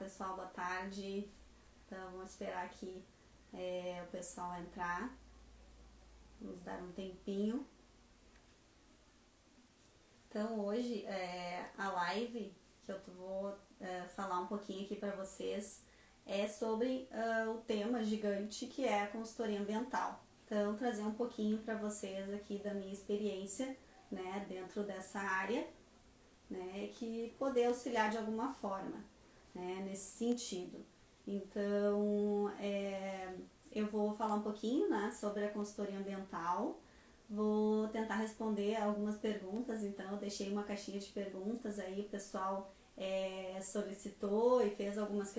pessoal, boa tarde. Então, vamos esperar aqui o pessoal entrar. Vamos dar um tempinho. Então, hoje, a live que eu vou falar um pouquinho aqui para vocês é sobre o tema gigante que é a consultoria ambiental. Então, trazer um pouquinho para vocês aqui da minha experiência, né, dentro dessa área, né, que poder auxiliar de alguma forma, né, nesse sentido. Então, eu vou falar um pouquinho, né, sobre a consultoria ambiental, vou tentar responder algumas perguntas. Então eu deixei uma caixinha de perguntas aí, o pessoal solicitou e fez alguns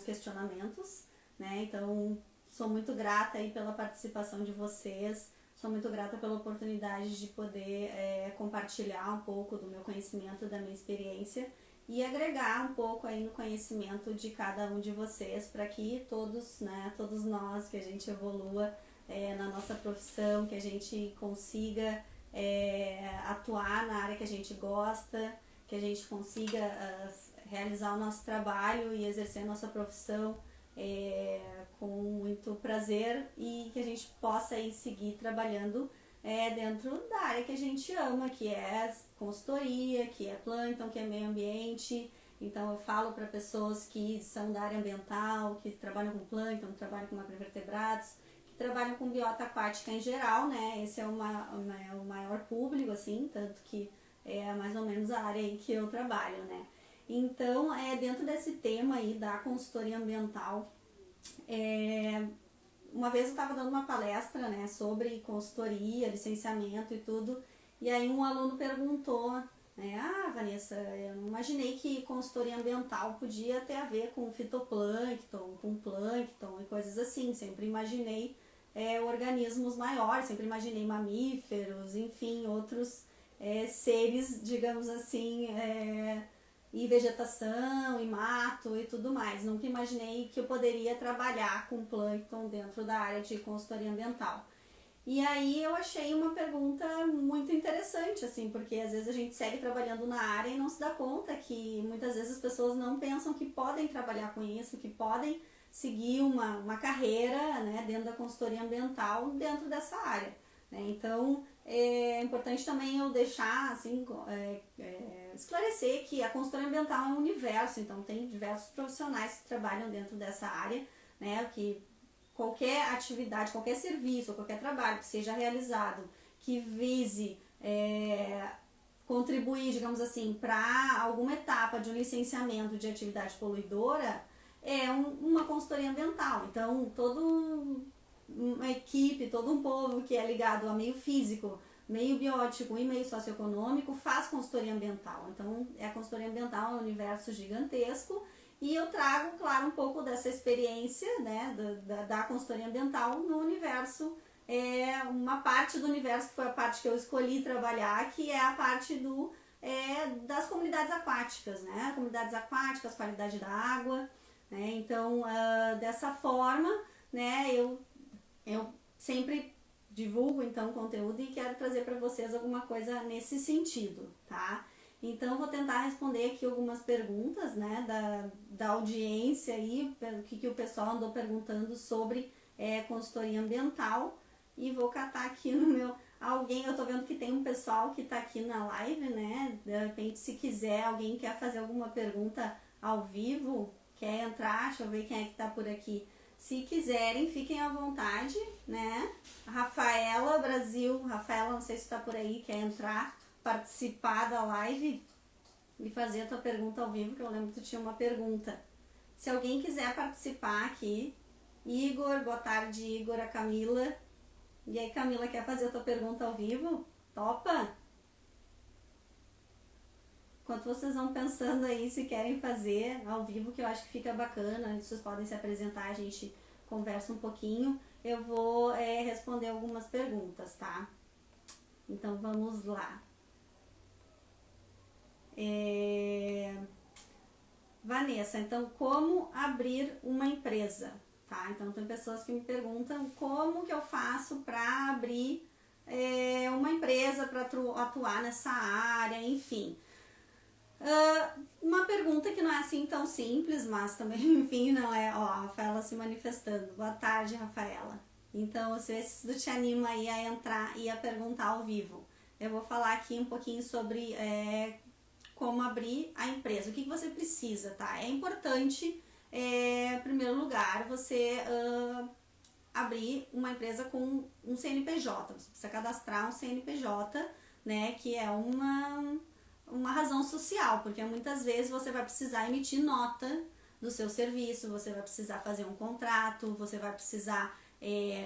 questionamentos, né, então sou muito grata aí pela participação de vocês. Sou muito grata pela oportunidade de poder compartilhar um pouco do meu conhecimento, da minha experiência e agregar um pouco aí no conhecimento de cada um de vocês para que todos nós, que a gente evolua na nossa profissão, que a gente consiga atuar na área que a gente gosta, que a gente consiga realizar o nosso trabalho e exercer a nossa profissão com muito prazer e que a gente possa aí seguir trabalhando dentro da área que a gente ama, que é consultoria, que é plâncton, que é meio ambiente. Então eu falo para pessoas que são da área ambiental, que trabalham com plâncton, que trabalham com macroinvertebrados, que trabalham com biota aquática em geral, né? Esse é o maior público, assim, tanto que é mais ou menos a área aí que eu trabalho, né? Então, dentro desse tema aí da consultoria ambiental, uma vez eu estava dando uma palestra, né, sobre consultoria, licenciamento e tudo, e aí um aluno perguntou, né, Vanessa, eu não imaginei que consultoria ambiental podia ter a ver com fitoplâncton, com plâncton e coisas assim. Sempre imaginei organismos maiores, sempre imaginei mamíferos, enfim, outros seres, digamos assim, e vegetação, e mato e tudo mais. Nunca imaginei que eu poderia trabalhar com plâncton dentro da área de consultoria ambiental. E aí eu achei uma pergunta muito interessante, assim, porque às vezes a gente segue trabalhando na área e não se dá conta que muitas vezes as pessoas não pensam que podem trabalhar com isso, que podem seguir uma carreira, né, dentro da consultoria ambiental, dentro dessa área, né? Então é importante também eu deixar, assim, esclarecer que a consultoria ambiental é um universo. Então tem diversos profissionais que trabalham dentro dessa área, né, que qualquer atividade, qualquer serviço, qualquer trabalho que seja realizado que vise contribuir, digamos assim, para alguma etapa de um licenciamento de atividade poluidora, é uma consultoria ambiental. Então, toda uma equipe, todo um povo que é ligado a meio físico, meio biótico e meio socioeconômico faz consultoria ambiental. Então, a consultoria ambiental é um universo gigantesco. E eu trago, claro, um pouco dessa experiência, né, da consultoria ambiental no universo, uma parte do universo que foi a parte que eu escolhi trabalhar, que é a parte das comunidades aquáticas, né, comunidades aquáticas, qualidade da água, né. Então, dessa forma, né, eu sempre divulgo então conteúdo e quero trazer para vocês alguma coisa nesse sentido, tá? Então, vou tentar responder aqui algumas perguntas, né, da audiência aí, o que o pessoal andou perguntando sobre consultoria ambiental. E vou catar aqui no meu... eu tô vendo que tem um pessoal que tá aqui na live, né? De repente, se quiser, alguém quer fazer alguma pergunta ao vivo, quer entrar, deixa eu ver quem é que tá por aqui. Se quiserem, fiquem à vontade, né? Rafaela Brasil, Rafaela, não sei se tá por aí, quer entrar, participar da live e fazer a tua pergunta ao vivo, que eu lembro que tu tinha uma pergunta. Se alguém quiser participar aqui, Igor, boa tarde, Igor, a Camila. E aí, Camila, quer fazer a tua pergunta ao vivo? Topa? Enquanto vocês vão pensando aí se querem fazer ao vivo, que eu acho que fica bacana, vocês podem se apresentar, a gente conversa um pouquinho. Eu vou responder algumas perguntas, tá? Então, vamos lá. Vanessa, então como abrir uma empresa, tá? Então tem pessoas que me perguntam como que eu faço para abrir uma empresa, para atuar nessa área, enfim. Uma pergunta que não é assim tão simples, mas também, enfim, não é. Ó, a Rafaela se manifestando. Boa tarde, Rafaela. Então, se isso te anima aí a entrar e a perguntar ao vivo. Eu vou falar aqui um pouquinho sobre como abrir a empresa. O que você precisa, tá? É importante, em primeiro lugar, você abrir uma empresa com um CNPJ. Você precisa cadastrar um CNPJ, né? Que é uma razão social, porque muitas vezes você vai precisar emitir nota do seu serviço, você vai precisar fazer um contrato, você vai precisar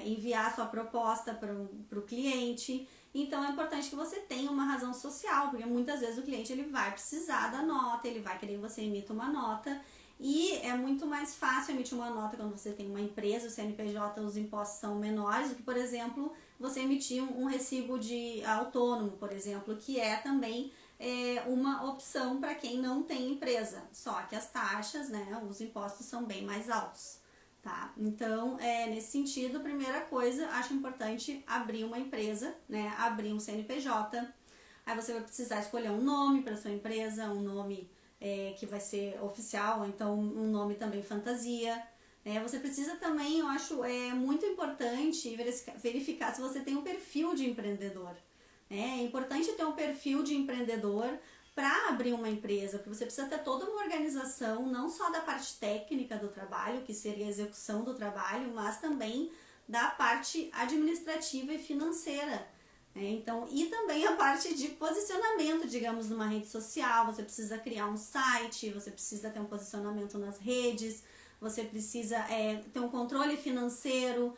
enviar sua proposta para o cliente. Então é importante que você tenha uma razão social, porque muitas vezes o cliente ele vai precisar da nota, ele vai querer que você emita uma nota, e é muito mais fácil emitir uma nota quando você tem uma empresa, o CNPJ, os impostos são menores do que, por exemplo, você emitir um recibo de autônomo, por exemplo, que é também uma opção para quem não tem empresa, só que as taxas, né, os impostos são bem mais altos, tá? Então, nesse sentido, primeira coisa, acho importante abrir uma empresa, né, abrir um CNPJ, aí você vai precisar escolher um nome para sua empresa, um nome que vai ser oficial, ou então um nome também fantasia. Você precisa também, eu acho muito importante verificar se você tem um perfil de empreendedor. É importante ter um perfil de empreendedor para abrir uma empresa, porque você precisa ter toda uma organização, não só da parte técnica do trabalho, que seria a execução do trabalho, mas também da parte administrativa e financeira. Então, e também a parte de posicionamento, digamos, numa rede social. Você precisa criar um site, você precisa ter um posicionamento nas redes, você precisa ter um controle financeiro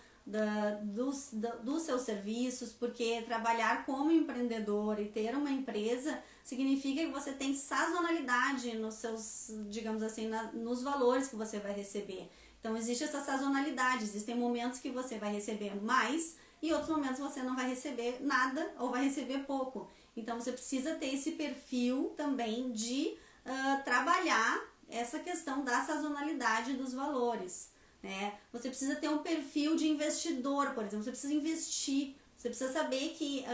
dos seus serviços, porque trabalhar como empreendedor e ter uma empresa significa que você tem sazonalidade nos seus, digamos assim, nos valores que você vai receber. Então existe essa sazonalidade, existem momentos que você vai receber mais e outros momentos você não vai receber nada ou vai receber pouco. Então você precisa ter esse perfil também de trabalhar essa questão da sazonalidade dos valores. Você precisa ter um perfil de investidor, por exemplo, você precisa investir, você precisa saber que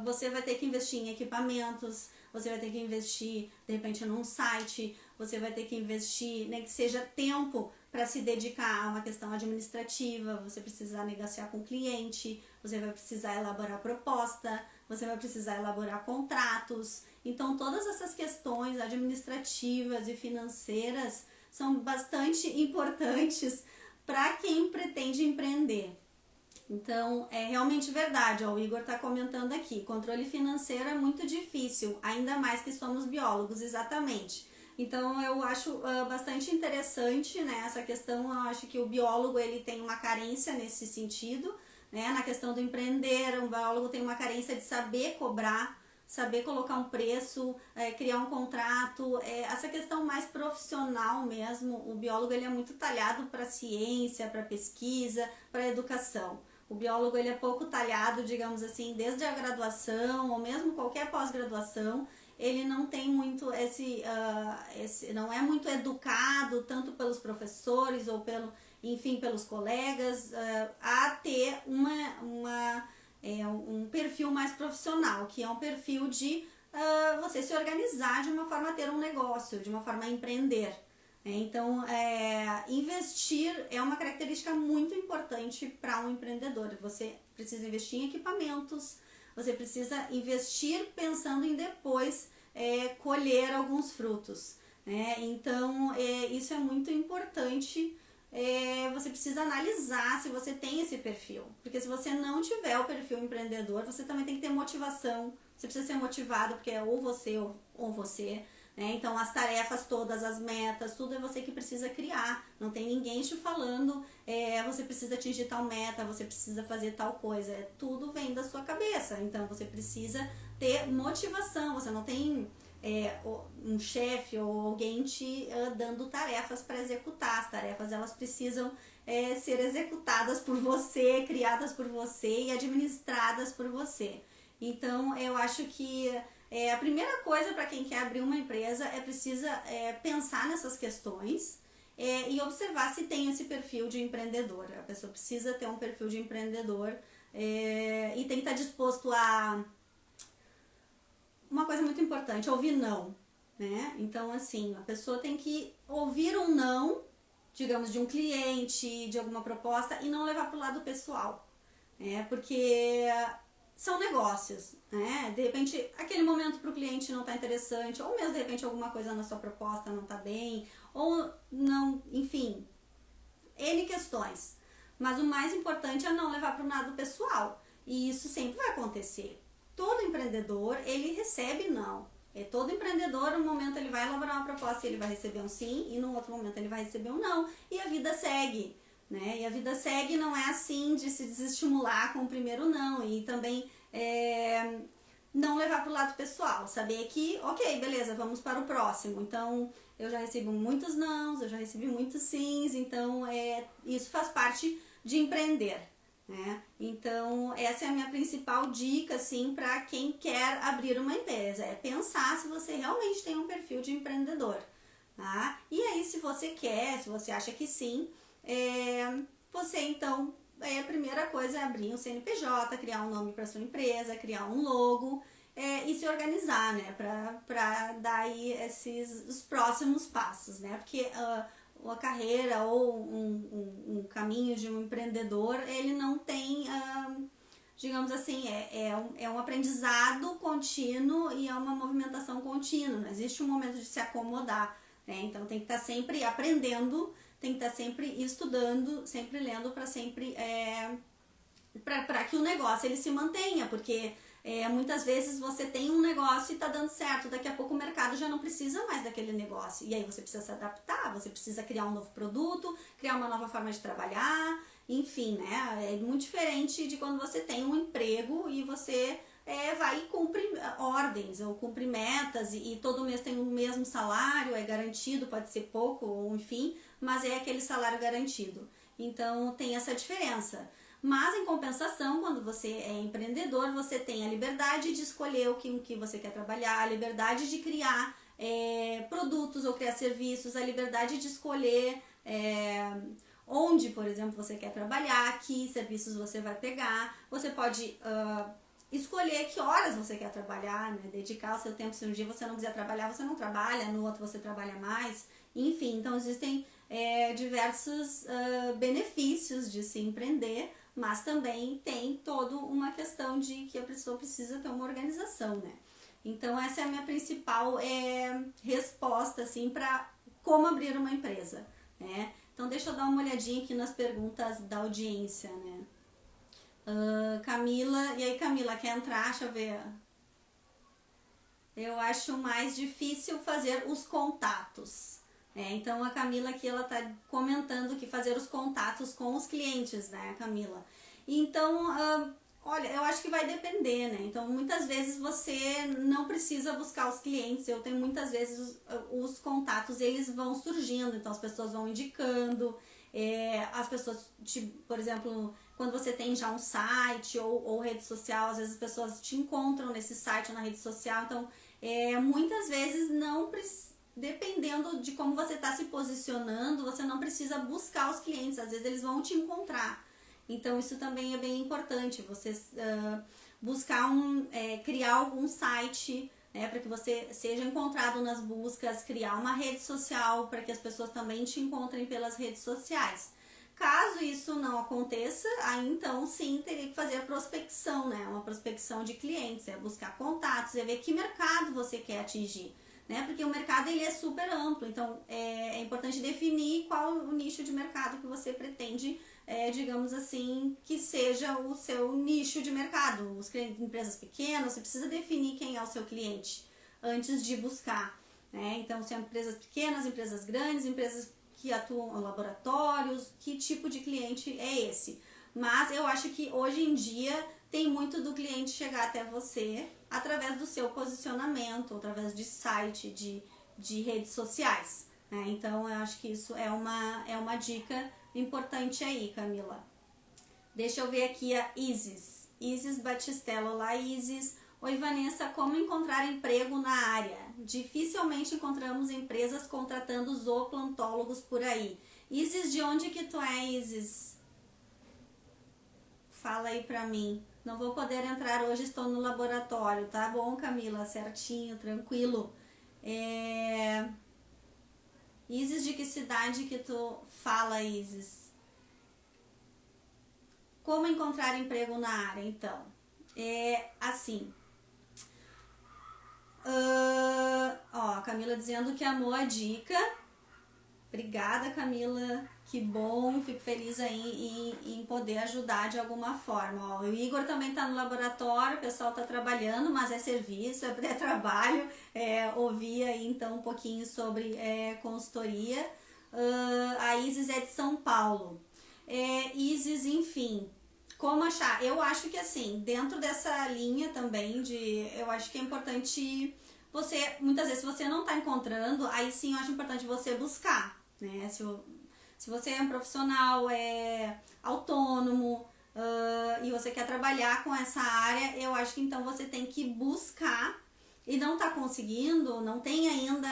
você vai ter que investir em equipamentos, você vai ter que investir de repente num site, você vai ter que investir, nem que seja tempo para se dedicar a uma questão administrativa, você precisa negociar com o cliente, você vai precisar elaborar proposta, você vai precisar elaborar contratos. Então todas essas questões administrativas e financeiras são bastante importantes para quem pretende empreender. Então, é realmente verdade, o Igor está comentando aqui, controle financeiro é muito difícil, ainda mais que somos biólogos, exatamente. Então, eu acho bastante interessante, né, essa questão. Eu acho que o biólogo ele tem uma carência nesse sentido, né, na questão do empreender. O biólogo tem uma carência de saber cobrar, saber colocar um preço, criar um contrato, essa questão mais profissional mesmo. O biólogo ele é muito talhado para ciência, para pesquisa, para educação. O biólogo ele é pouco talhado, digamos assim, desde a graduação ou mesmo qualquer pós-graduação. Ele não tem muito não é muito educado tanto pelos professores ou pelos colegas a ter um perfil mais profissional, que é um perfil de você se organizar de uma forma a ter um negócio, de uma forma a empreender. Então, investir é uma característica muito importante para um empreendedor. Você precisa investir em equipamentos, você precisa investir pensando em depois colher alguns frutos. Então, isso é muito importante. Você precisa analisar se você tem esse perfil, porque se você não tiver o perfil empreendedor, você também tem que ter motivação. Você precisa ser motivado, porque é ou você ou você. Então as tarefas todas, as metas, tudo é você que precisa criar. Não tem ninguém te falando você precisa atingir tal meta, você precisa fazer tal coisa. Tudo vem da sua cabeça. Então você precisa ter motivação. Você não tem um chefe ou alguém te dando tarefas para executar. As tarefas elas precisam ser executadas por você, criadas por você e administradas por você. Então eu acho que a primeira coisa para quem quer abrir uma empresa precisa pensar nessas questões e observar se tem esse perfil de empreendedor. A pessoa precisa ter um perfil de empreendedor e tem que estar disposto a... Uma coisa muito importante, ouvir não. né? Então, assim, a pessoa tem que ouvir um não, digamos, de um cliente, de alguma proposta, e não levar para o lado pessoal, né? Porque são negócios, né? De repente, aquele momento para o cliente não está interessante, ou mesmo de repente alguma coisa na sua proposta não está bem, ou não, enfim, N questões. Mas o mais importante é não levar para o lado pessoal. E isso sempre vai acontecer. Todo empreendedor, ele recebe não. Todo empreendedor, no momento ele vai elaborar uma proposta e ele vai receber um sim, e no outro momento ele vai receber um não, e a vida segue, né? E a vida segue não é assim de se desestimular com o primeiro não, e também não levar para o lado pessoal, saber que, ok, beleza, vamos para o próximo. Então, eu já recebi muitos nãos, eu já recebi muitos sims, então isso faz parte de empreender, né? Então, essa é a minha principal dica, assim, para quem quer abrir uma empresa, é pensar se você realmente tem um perfil de empreendedor, tá? E aí, se você quer, se você acha que sim, você então, a primeira coisa é abrir um CNPJ, criar um nome para sua empresa, criar um logo, e se organizar, né, para dar aí os próximos passos, né? Porque a carreira ou um caminho de um empreendedor, ele não tem, digamos assim, é um aprendizado contínuo e é uma movimentação contínua, não existe um momento de se acomodar, né? Então tem que estar sempre aprendendo, tem que estar sempre estudando, sempre lendo para sempre para que o negócio ele se mantenha, porque muitas vezes você tem um negócio e está dando certo, daqui a pouco o mercado já não precisa mais daquele negócio, e aí você precisa se adaptar, você precisa criar um novo produto, criar uma nova forma de trabalhar, enfim, né? É muito diferente de quando você tem um emprego e você vai e cumpre ordens ou cumpre metas e todo mês tem o mesmo salário, é garantido, pode ser pouco ou enfim, mas é aquele salário garantido. Então tem essa diferença. Mas, em compensação, quando você é empreendedor, você tem a liberdade de escolher o que você quer trabalhar, a liberdade de criar produtos ou criar serviços, a liberdade de escolher onde, por exemplo, você quer trabalhar, que serviços você vai pegar. Você pode escolher que horas você quer trabalhar, né? Dedicar o seu tempo. Se um dia você não quiser trabalhar, você não trabalha, no outro você trabalha mais. Enfim, então existem diversos benefícios de se empreender, mas também tem toda uma questão de que a pessoa precisa ter uma organização, né? Então essa é a minha principal resposta, assim, para como abrir uma empresa, né? Então deixa eu dar uma olhadinha aqui nas perguntas da audiência, né? Camila, e aí Camila, quer entrar? Deixa eu ver. Eu acho mais difícil fazer os contatos. Então a Camila aqui, ela tá comentando que fazer os contatos com os clientes, né, Camila? Então, olha, eu acho que vai depender, né? Então muitas vezes você não precisa buscar os clientes. Eu tenho muitas vezes os contatos, eles vão surgindo, então as pessoas vão indicando, as pessoas, por exemplo, quando você tem já um site ou rede social, às vezes as pessoas te encontram nesse site ou na rede social, então muitas vezes não precisa. Dependendo de como você está se posicionando, você não precisa buscar os clientes, às vezes eles vão te encontrar. Então isso também é bem importante, você buscar criar algum site, né, para que você seja encontrado nas buscas, criar uma rede social para que as pessoas também te encontrem pelas redes sociais. Caso isso não aconteça, aí então sim teria que fazer a prospecção, né, uma prospecção de clientes, buscar contatos, ver que mercado você quer atingir. Né? Porque o mercado ele é super amplo, então é importante definir qual o nicho de mercado que você pretende, digamos assim, que seja o seu nicho de mercado. Os clientes de empresas pequenas, você precisa definir quem é o seu cliente antes de buscar. Né? Então, são empresas pequenas, empresas grandes, empresas que atuam em laboratórios, que tipo de cliente é esse? Mas eu acho que hoje em dia tem muito do cliente chegar até você através do seu posicionamento, através de site, de redes sociais, né? Então eu acho que isso é uma dica importante aí, Camila. Deixa eu ver aqui a Isis Batistello. Olá, Isis. Oi, Vanessa, como encontrar emprego na área? Dificilmente encontramos empresas contratando zooplantólogos por aí. Isis, de onde que tu é, Isis? Fala aí pra mim. Não vou poder entrar hoje, estou no laboratório, tá bom, Camila? Certinho, tranquilo. Isis, de que cidade que tu fala, Isis? Como encontrar emprego na área, então? Assim. A Camila dizendo que amou a dica. Obrigada, Camila. Que bom, fico feliz aí em poder ajudar de alguma forma. O Igor também está no laboratório, o pessoal está trabalhando, mas é serviço, é pré-trabalho. Ouvi aí então um pouquinho sobre consultoria. A Isis é de São Paulo. Isis, enfim, como achar? Eu acho que assim, dentro dessa linha também eu acho que é importante você, muitas vezes, se você não está encontrando, aí sim eu acho importante você buscar, né? Se você é um profissional autônomo e você quer trabalhar com essa área, eu acho que então você tem que buscar e não está conseguindo, não tem ainda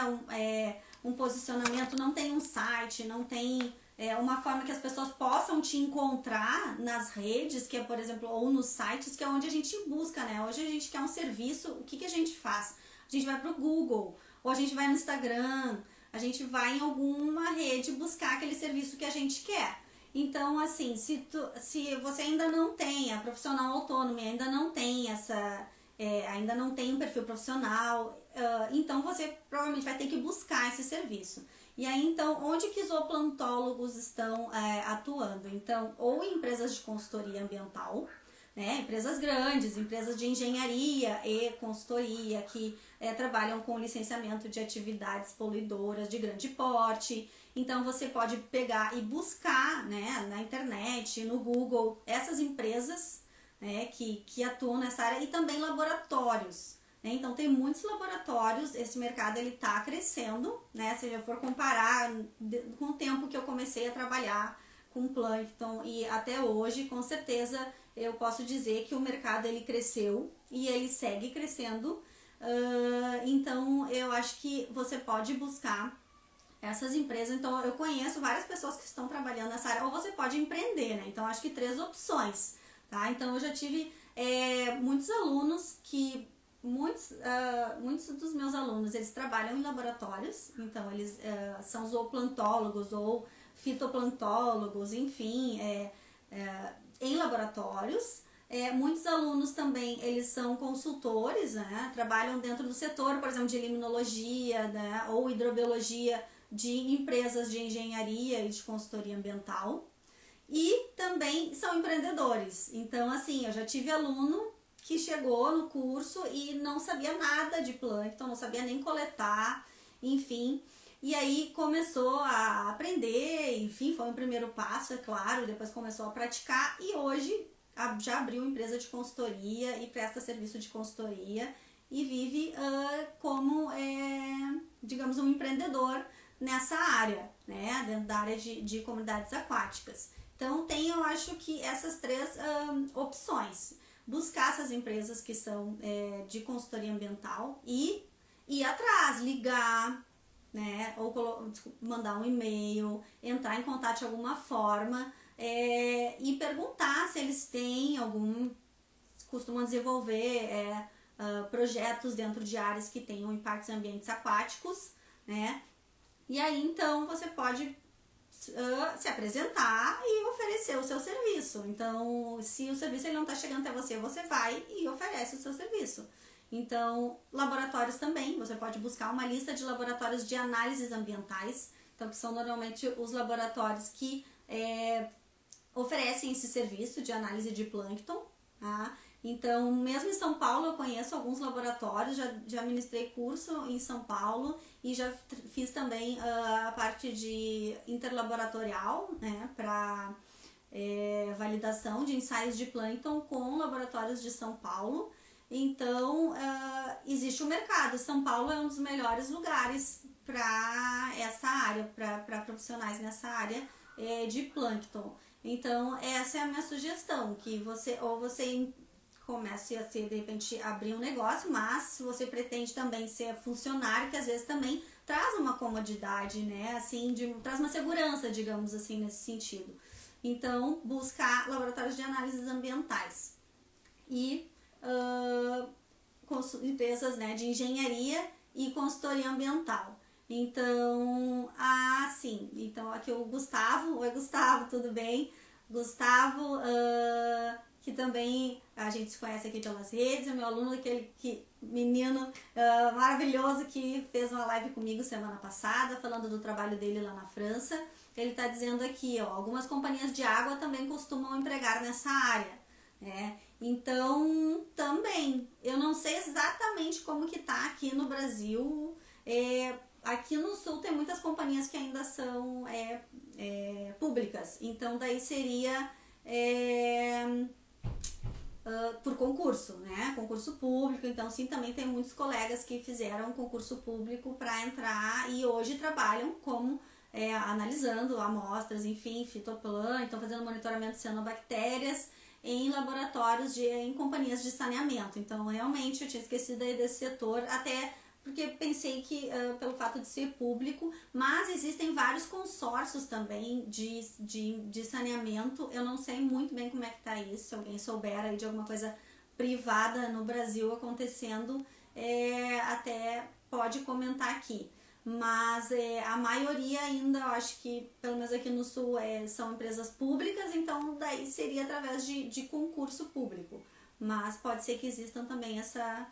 um posicionamento, não tem um site, não tem uma forma que as pessoas possam te encontrar nas redes, que é, por exemplo, ou nos sites, que é onde a gente busca, né? Hoje a gente quer um serviço, o que a gente faz? A gente vai pro Google, ou a gente vai no Instagram, a gente vai em alguma rede buscar aquele serviço que a gente quer. Então, assim, se você ainda não tem, a profissional autônoma ainda não tem ainda não tem um perfil profissional, então você provavelmente vai ter que buscar esse serviço. E aí, então, onde que os zooplantólogos estão atuando? Então, ou em empresas de consultoria ambiental, né? Empresas grandes, empresas de engenharia e consultoria que trabalham com licenciamento de atividades poluidoras de grande porte. Então você pode pegar e buscar, né, na internet, no Google, essas empresas, né, que atuam nessa área, e também laboratórios. Né? Então tem muitos laboratórios, esse mercado ele está crescendo, né? Se eu for comparar com o tempo que eu comecei a trabalhar com plâncton e até hoje, com certeza eu posso dizer que o mercado ele cresceu e ele segue crescendo. Então eu acho que você pode buscar essas empresas. Então eu conheço várias pessoas que estão trabalhando nessa área, ou você pode empreender, né? Então acho que 3 opções, tá? Então eu já tive muitos alunos que muitos dos meus alunos eles trabalham em laboratórios, então eles são zooplantólogos ou fitoplantólogos, enfim, em laboratórios. Muitos alunos também eles são consultores, né? Trabalham dentro do setor, por exemplo, de limnologia, né? Ou hidrobiologia, de empresas de engenharia e de consultoria ambiental. E também são empreendedores. Então, assim, eu já tive aluno que chegou no curso e não sabia nada de plâncton, não sabia nem coletar, enfim. E aí começou a aprender, enfim, foi um primeiro passo, é claro, depois começou a praticar e hoje já abriu uma empresa de consultoria e presta serviço de consultoria e vive como, digamos, um empreendedor nessa área, né, dentro da área de comunidades aquáticas. Então tem, eu acho que essas 3 opções: buscar essas empresas que são de consultoria ambiental e ir atrás, ligar, né, ou mandar um e-mail, entrar em contato de alguma forma e perguntar se eles têm costumam desenvolver projetos dentro de áreas que tenham impactos em ambientes aquáticos, né? E aí então você pode se apresentar e oferecer o seu serviço. Então, se o serviço ele não está chegando até você, você vai e oferece o seu serviço. Então, laboratórios também, você pode buscar uma lista de laboratórios de análises ambientais, então que são normalmente os laboratórios que oferecem esse serviço de análise de plâncton, tá? Então, mesmo em São Paulo, eu conheço alguns laboratórios, já ministrei curso em São Paulo e já fiz também a parte de interlaboratorial, né, para validação de ensaios de plâncton com laboratórios de São Paulo. Então, existe um mercado. São Paulo é um dos melhores lugares para essa área, para profissionais nessa área de plâncton. Então, essa é a minha sugestão, que você comece a ser, de repente, abrir um negócio, mas se você pretende também ser funcionário, que às vezes também traz uma comodidade, né, assim, traz uma segurança, digamos assim, nesse sentido. Então, buscar laboratórios de análises ambientais e empresas, né, de engenharia e consultoria ambiental. Então, sim, então aqui o Gustavo, oi Gustavo, tudo bem? Gustavo, que também a gente se conhece aqui pelas redes, é meu aluno, aquele menino maravilhoso que fez uma live comigo semana passada, falando do trabalho dele lá na França. Ele está dizendo aqui, ó, algumas companhias de água também costumam empregar nessa área, né? Então, também, eu não sei exatamente como que tá aqui no Brasil. Aqui no Sul tem muitas companhias que ainda são públicas, então daí seria por concurso, né? Concurso público. Então sim, também tem muitos colegas que fizeram concurso público para entrar e hoje trabalham como analisando amostras, enfim, fitoplâncton, fazendo monitoramento de cianobactérias em laboratórios em companhias de saneamento. Então realmente eu tinha esquecido aí desse setor, até porque pensei que pelo fato de ser público, mas existem vários consórcios também de saneamento. Eu não sei muito bem como é que tá isso, se alguém souber aí de alguma coisa privada no Brasil acontecendo, até pode comentar aqui. Mas a maioria ainda, eu acho que pelo menos aqui no Sul são empresas públicas, então daí seria através de concurso público. Mas pode ser que existam também essa...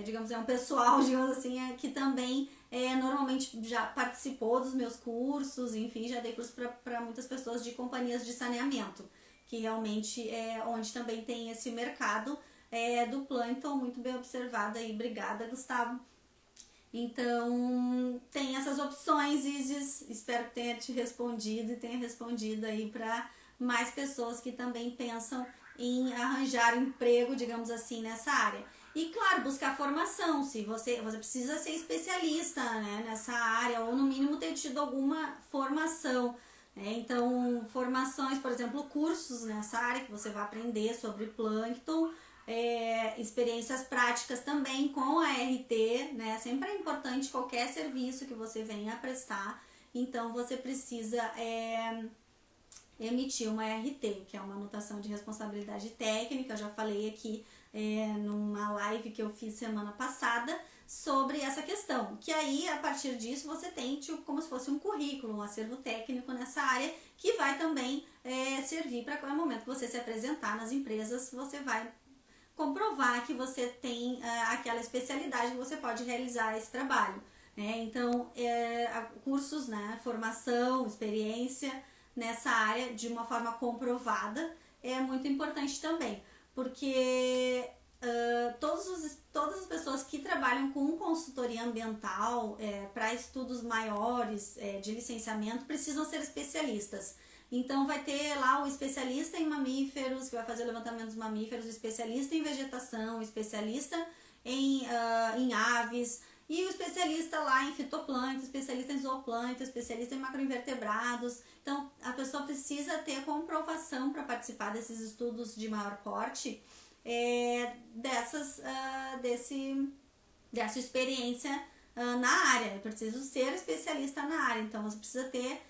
digamos, um pessoal, digamos assim, que também normalmente já participou dos meus cursos, enfim, já dei curso para muitas pessoas de companhias de saneamento, que realmente é onde também tem esse mercado do plâncton, muito bem observado aí. Obrigada, Gustavo. Então, tem essas opções, Isis. Espero que tenha te respondido e tenha respondido aí para mais pessoas que também pensam em arranjar emprego, digamos assim, nessa área. E claro, buscar formação, se você precisa ser especialista, né, nessa área, ou no mínimo ter tido alguma formação, né? Então, formações, por exemplo, cursos nessa área que você vai aprender sobre plâncton, experiências práticas também com a RT, né? Sempre é importante qualquer serviço que você venha a prestar, então você precisa emitir uma RT, que é uma anotação de responsabilidade técnica. Eu já falei aqui numa live que eu fiz semana passada sobre essa questão, que aí a partir disso você tem tipo, como se fosse um currículo, um acervo técnico nessa área, que vai também servir para qualquer momento que você se apresentar nas empresas, você vai comprovar que você tem aquela especialidade, que você pode realizar esse trabalho, né? Então, cursos, né, formação, experiência nessa área de uma forma comprovada é muito importante também, porque todas as pessoas que trabalham com consultoria ambiental para estudos maiores de licenciamento precisam ser especialistas. Então vai ter lá o especialista em mamíferos, que vai fazer o levantamento dos mamíferos, o especialista em vegetação, o especialista em aves, e o especialista lá em fitoplâncton, especialista em zooplâncton, especialista em macroinvertebrados. Então a pessoa precisa ter comprovação para participar desses estudos de maior porte, dessa experiência na área. Eu preciso ser especialista na área, então você precisa ter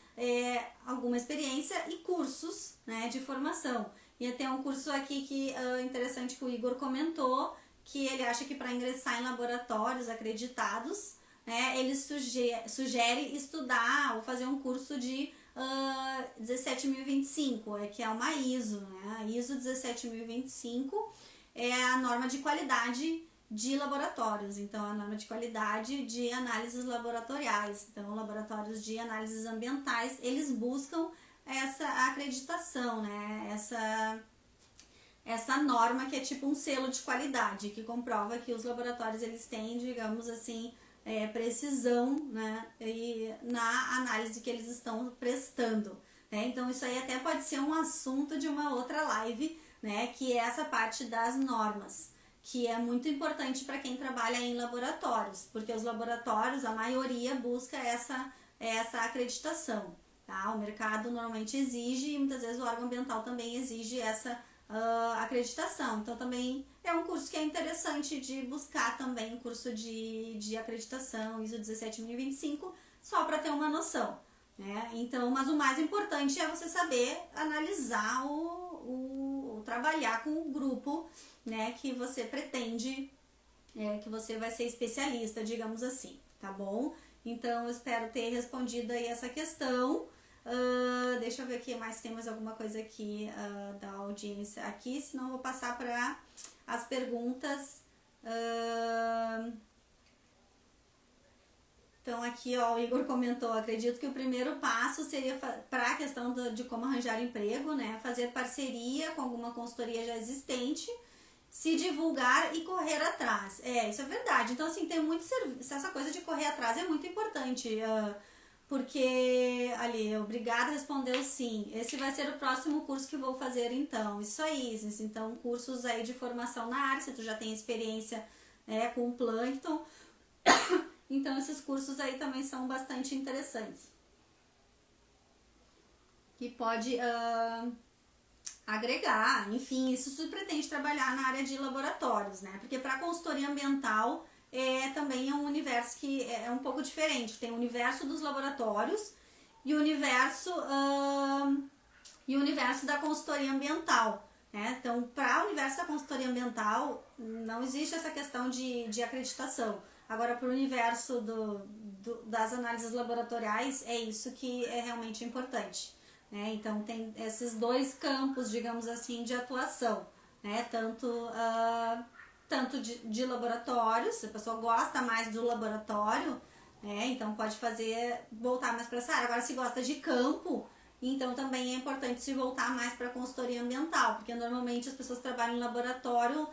alguma experiência e cursos, né, de formação. E tem um curso aqui que interessante que o Igor comentou, que ele acha que para ingressar em laboratórios acreditados, né, ele sugere estudar ou fazer um curso de 17025, que é uma ISO, né? A ISO 17025 é a norma de qualidade de laboratórios, então a norma de qualidade de análises laboratoriais. Então, laboratórios de análises ambientais, eles buscam essa acreditação, né? Essa norma que é tipo um selo de qualidade, que comprova que os laboratórios eles têm, digamos assim, precisão, né, na análise que eles estão prestando, né? Então isso aí até pode ser um assunto de uma outra live, né, que é essa parte das normas, que é muito importante para quem trabalha em laboratórios, porque os laboratórios, a maioria busca essa acreditação, tá? O mercado normalmente exige, e muitas vezes o órgão ambiental também exige essa acreditação. Então também é um curso que é interessante de buscar também, um curso de acreditação ISO 17025, só para ter uma noção, né? Então, mas o mais importante é você saber analisar trabalhar com o grupo, né, que você pretende que você vai ser especialista, digamos assim, tá bom? Então, eu espero ter respondido aí essa questão. Deixa eu ver aqui mais, tem mais alguma coisa aqui da audiência aqui, senão eu vou passar para as perguntas. Então aqui, ó, o Igor comentou, acredito que o primeiro passo seria para a questão de como arranjar emprego, né? Fazer parceria com alguma consultoria já existente, se divulgar e correr atrás. Isso é verdade. Então, assim, tem muito serviço. Essa coisa de correr atrás é muito importante. Porque ali, obrigada, respondeu sim. Esse vai ser o próximo curso que vou fazer, então. Isso aí, Isis. Então, cursos aí de formação na área, se tu já tem experiência com o Plankton. Então, esses cursos aí também são bastante interessantes. Que pode agregar, enfim, isso se pretende trabalhar na área de laboratórios, né? Porque para consultoria ambiental também é um universo que é um pouco diferente. Tem o universo dos laboratórios e o universo da consultoria ambiental, né? Então, para o universo da consultoria ambiental, não existe essa questão de acreditação. Agora, para o universo das análises laboratoriais, é isso que é realmente importante, né? Então, tem esses dois campos, digamos assim, de atuação, né? Tanto de laboratórios, se a pessoa gosta mais do laboratório, né? Então pode voltar mais para essa área. Agora, se gosta de campo, então também é importante se voltar mais para a consultoria ambiental, porque normalmente as pessoas que trabalham em laboratório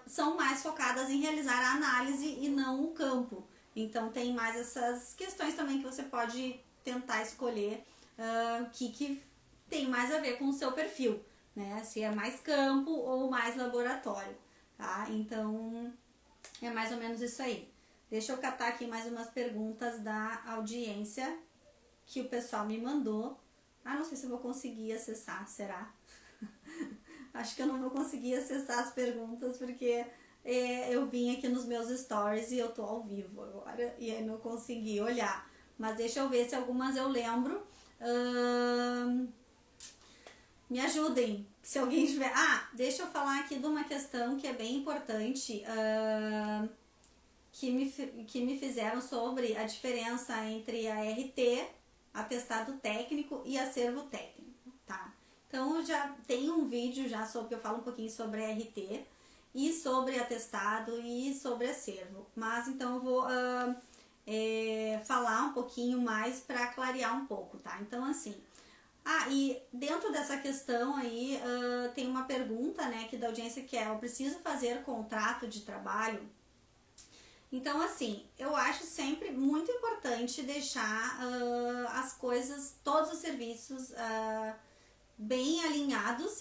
são mais focadas em realizar a análise e não o campo. Então tem mais essas questões também que você pode tentar escolher que tem mais a ver com o seu perfil, né? Se é mais campo ou mais laboratório, tá? Então é mais ou menos isso aí. Deixa eu catar aqui mais umas perguntas da audiência que o pessoal me mandou. Não sei se eu vou conseguir acessar, será? Acho que eu não vou conseguir acessar as perguntas porque eu vim aqui nos meus stories e eu tô ao vivo agora e aí não consegui olhar. Mas deixa eu ver se algumas eu lembro. Me ajudem, se alguém tiver... deixa eu falar aqui de uma questão que é bem importante, que me fizeram sobre a diferença entre a RT, atestado técnico, e acervo técnico, tá? Então, eu já tenho um vídeo já que eu falo um pouquinho sobre a RT, e sobre atestado, e sobre acervo. Mas, então, eu vou falar um pouquinho mais para clarear um pouco, tá? Então, assim... e dentro dessa questão aí, tem uma pergunta, né, aqui da audiência que eu preciso fazer contrato de trabalho? Então, assim, eu acho sempre muito importante deixar as coisas, todos os serviços bem alinhados,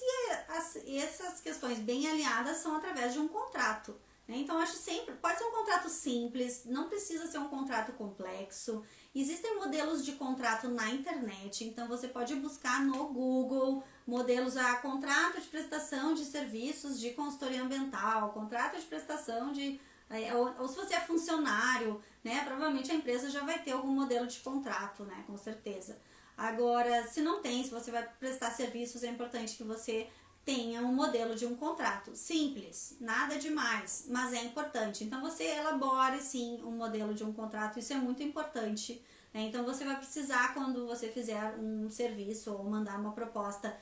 e essas questões bem alinhadas são através de um contrato, né? Então, acho sempre, pode ser um contrato simples, não precisa ser um contrato complexo. Existem modelos de contrato na internet, então você pode buscar no Google modelos contrato de prestação de serviços de consultoria ambiental, contrato de prestação de... ou se você é funcionário, né, provavelmente a empresa já vai ter algum modelo de contrato, né, com certeza. Agora, se não tem, se você vai prestar serviços, é importante que você tenha um modelo de um contrato simples, nada demais, mas é importante. Então, você elabore, sim, um modelo de um contrato, isso é muito importante, né? Então, você vai precisar, quando você fizer um serviço ou mandar uma proposta,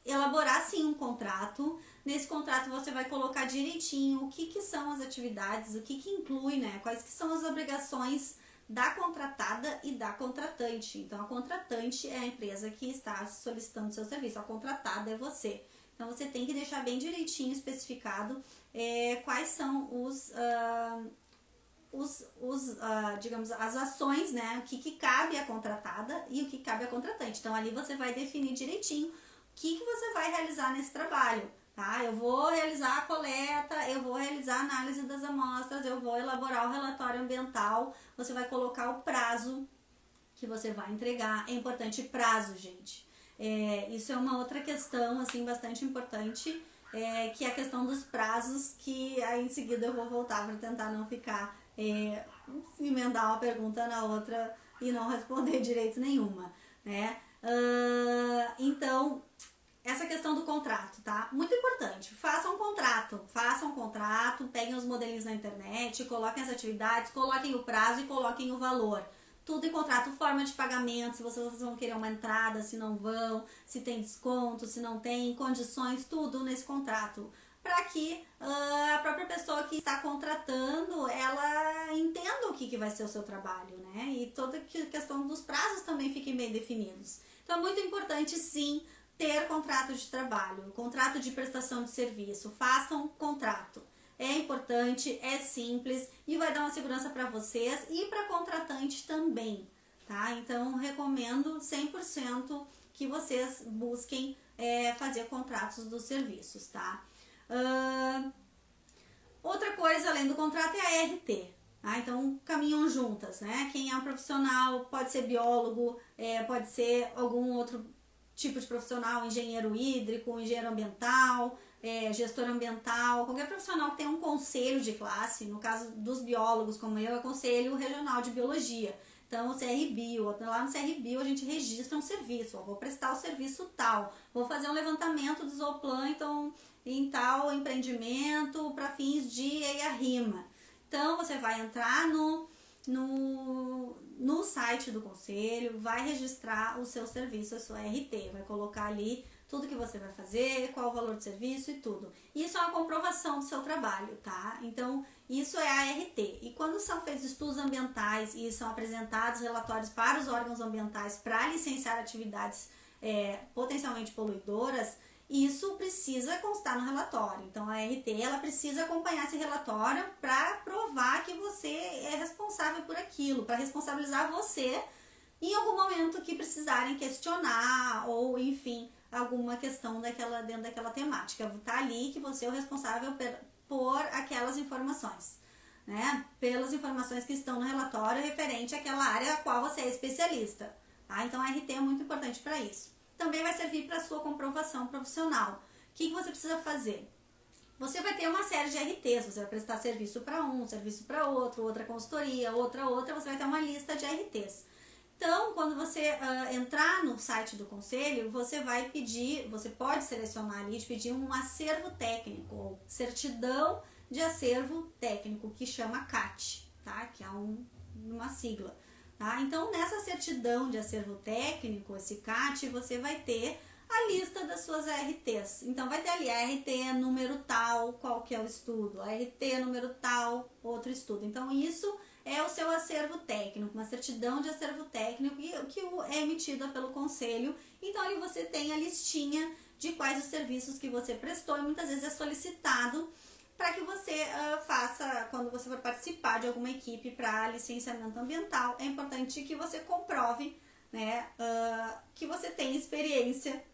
elaborar, sim, um contrato. Nesse contrato, você vai colocar direitinho o que são as atividades, o que inclui, né? Quais que são as obrigações da contratada e da contratante. Então, a contratante é a empresa que está solicitando seu serviço, a contratada é você. Então, você tem que deixar bem direitinho especificado quais são digamos, as ações, né? O que cabe à contratada e o que cabe à contratante. Então, ali você vai definir direitinho o que você vai realizar nesse trabalho. Tá? Eu vou realizar a coleta, eu vou realizar a análise das amostras, eu vou elaborar o relatório ambiental, você vai colocar o prazo que você vai entregar. É importante prazo, gente. Isso é uma outra questão, assim, bastante importante, que é a questão dos prazos, que aí em seguida eu vou voltar para tentar não ficar, emendar uma pergunta na outra e não responder direito nenhuma, né? Então... essa questão do contrato, tá? Muito importante, façam um contrato, peguem os modelinhos na internet, coloquem as atividades, coloquem o prazo e coloquem o valor. Tudo em contrato, forma de pagamento, se vocês vão querer uma entrada, se não vão, se tem desconto, se não tem, condições, tudo nesse contrato. Para que a própria pessoa que está contratando, ela entenda o que vai ser o seu trabalho, né? E toda a questão dos prazos também fiquem bem definidos. Então é muito importante, sim, ter contrato de trabalho, contrato de prestação de serviço, façam contrato. É importante, é simples e vai dar uma segurança para vocês e para contratante também, tá? Então, recomendo 100% que vocês busquem fazer contratos dos serviços, tá? Outra coisa além do contrato é a RT, tá? Então, caminham juntas, né? Quem é um profissional, pode ser biólogo, pode ser algum outro tipo de profissional, engenheiro hídrico, engenheiro ambiental, gestor ambiental, qualquer profissional que tenha um conselho de classe, no caso dos biólogos como eu, é Conselho Regional de Biologia. Então, o CRBio, lá no CRBio a gente registra um serviço, vou prestar o serviço tal, vou fazer um levantamento do zooplâncton em tal empreendimento para fins de EIA-RIMA. Então, você vai entrar no site do conselho, vai registrar o seu serviço, a sua RT, vai colocar ali tudo que você vai fazer, qual o valor do serviço e tudo. Isso é uma comprovação do seu trabalho, tá? Então, isso é a RT. E quando são feitos estudos ambientais e são apresentados relatórios para os órgãos ambientais para licenciar atividades potencialmente poluidoras, isso precisa constar no relatório. Então, a RT, ela precisa acompanhar esse relatório para provar que você é responsável por aquilo, para responsabilizar você em algum momento que precisarem questionar ou, enfim, alguma questão dentro daquela temática. Tá ali que você é o responsável por aquelas informações, né? Pelas informações que estão no relatório referente àquela área a qual você é especialista, tá? Então, a RT é muito importante para isso. Também vai servir para a sua comprovação profissional. O que você precisa fazer? Você vai ter uma série de RTs, você vai prestar serviço para um, serviço para outro, outra consultoria, outra, você vai ter uma lista de RTs. Então, quando você entrar no site do conselho, você vai pedir, você pode selecionar ali de pedir um acervo técnico, ou certidão de acervo técnico, que chama CAT, tá? Que é uma sigla. Tá? Então, nessa certidão de acervo técnico, esse CAT, você vai ter a lista das suas ARTs. Então, vai ter ali a ART número tal, qual que é o estudo, a ART número tal, outro estudo. Então, isso é o seu acervo técnico, uma certidão de acervo técnico que é emitida pelo conselho. Então, ali você tem a listinha de quais os serviços que você prestou e muitas vezes é solicitado para que você faça, quando você for participar de alguma equipe para licenciamento ambiental, é importante que você comprove, né, que você tem experiência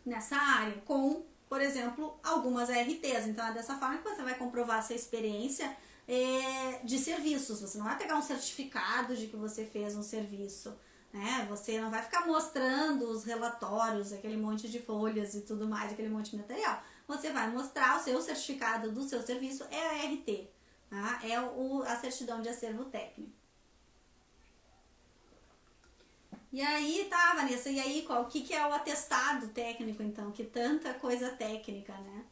nessa área, com, por exemplo, algumas ARTs. Então, é dessa forma que você vai comprovar a sua experiência de serviços. Você não vai pegar um certificado de que você fez um serviço, né? Você não vai ficar mostrando os relatórios, aquele monte de folhas e tudo mais, aquele monte de material. Você vai mostrar o seu certificado do seu serviço, é a RT, tá? É a certidão de acervo técnico. E aí, tá, Vanessa, e aí o que é o atestado técnico, então? Que tanta coisa técnica, né?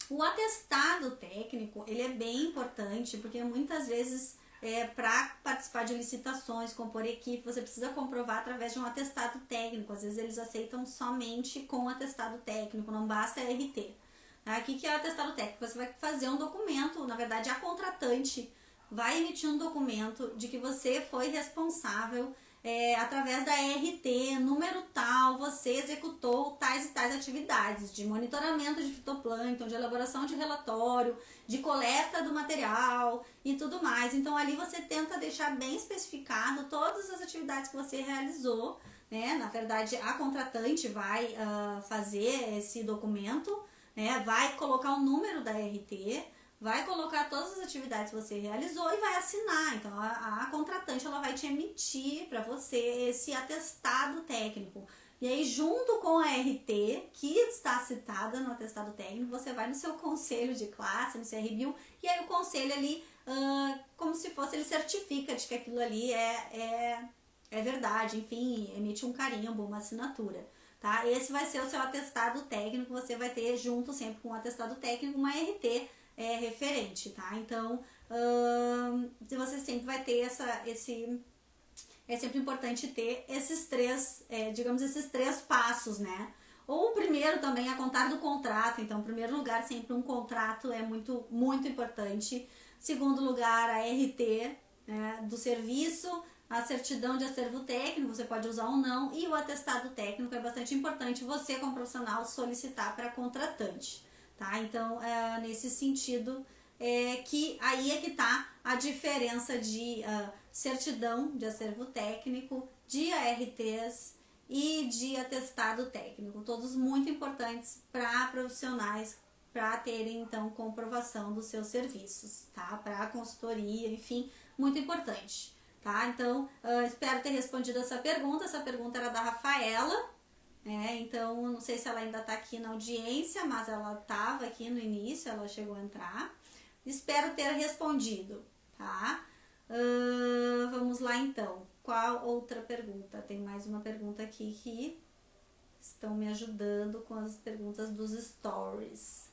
O atestado técnico, ele é bem importante, porque muitas vezes, para participar de licitações, compor equipe, você precisa comprovar através de um atestado técnico. Às vezes eles aceitam somente com atestado técnico, não basta a RT. Tá? O que é o atestado técnico? Você vai fazer um documento, na verdade a contratante vai emitir um documento de que você foi responsável através da RT, número tal, você executou tais e tais atividades de monitoramento de fitoplâncton, de elaboração de relatório, de coleta do material e tudo mais. Então ali você tenta deixar bem especificado todas as atividades que você realizou, né? Na verdade a contratante vai fazer esse documento, né? Vai colocar o número da RT, vai colocar todas as atividades que você realizou e vai assinar. Então, a contratante ela vai te emitir para você esse atestado técnico. E aí, junto com a RT, que está citada no atestado técnico, você vai no seu conselho de classe, no CRBio, e aí o conselho ali, como se fosse, ele certifica de que aquilo ali é verdade, enfim, emite um carimbo, uma assinatura. tá? Esse vai ser o seu atestado técnico, você vai ter junto sempre com o atestado técnico uma RT referente, tá? Então, você sempre vai ter é sempre importante ter esses três, digamos, esses três passos, né? Ou o primeiro também a contar do contrato. Então, em primeiro lugar, sempre um contrato é muito, muito importante. Segundo lugar, a RT, né, do serviço, a certidão de acervo técnico, você pode usar ou não, e o atestado técnico é bastante importante você, como profissional, solicitar para contratante, tá? Então, nesse sentido, que aí é que tá a diferença de certidão de acervo técnico, de ARTs e de atestado técnico, todos muito importantes para profissionais, para terem então comprovação dos seus serviços, tá? Para consultoria, enfim, muito importante, tá? Então, espero ter respondido essa pergunta. Essa pergunta era da Rafaela, então não sei se ela ainda está aqui na audiência, mas ela estava aqui no início, ela chegou a entrar. Espero ter respondido, tá? Vamos lá então. Qual outra pergunta? Tem mais uma pergunta aqui que estão me ajudando com as perguntas dos stories.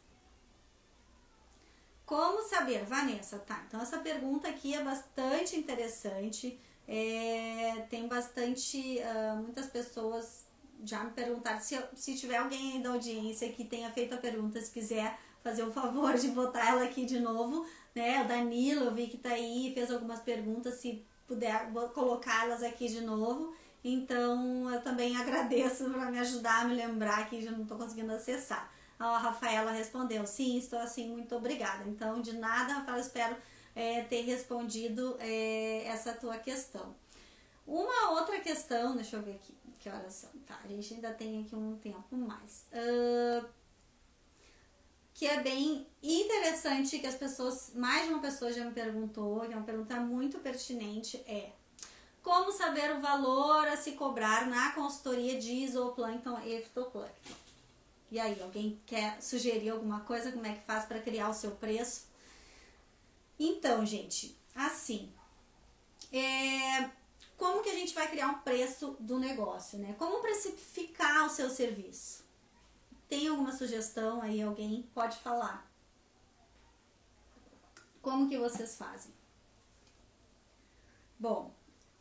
Como saber, Vanessa? Tá, então essa pergunta aqui é bastante interessante. Tem bastante, muitas pessoas já me perguntaram. Se tiver alguém aí da audiência que tenha feito a pergunta, se quiser fazer o favor de botar ela aqui de novo, né? O Danilo, eu vi que tá aí, fez algumas perguntas, se puder colocá-las aqui de novo. Então, eu também agradeço para me ajudar a me lembrar que já não estou conseguindo acessar. A Rafaela respondeu, sim, estou assim, muito obrigada. Então, de nada, Rafaela, espero ter respondido essa tua questão. Uma outra questão, deixa eu ver aqui, que horas são? Tá, a gente ainda tem aqui um tempo mais. Que é bem interessante, que as pessoas, mais de uma pessoa já me perguntou, que é uma pergunta muito pertinente, como saber o valor a se cobrar na consultoria de zooplâncton e fitoplâncton? E aí, alguém quer sugerir alguma coisa? Como é que faz para criar o seu preço? Então, gente, assim, como que a gente vai criar um preço do negócio, né? Como precificar o seu serviço? Tem alguma sugestão aí? Alguém pode falar? Como que vocês fazem? Bom,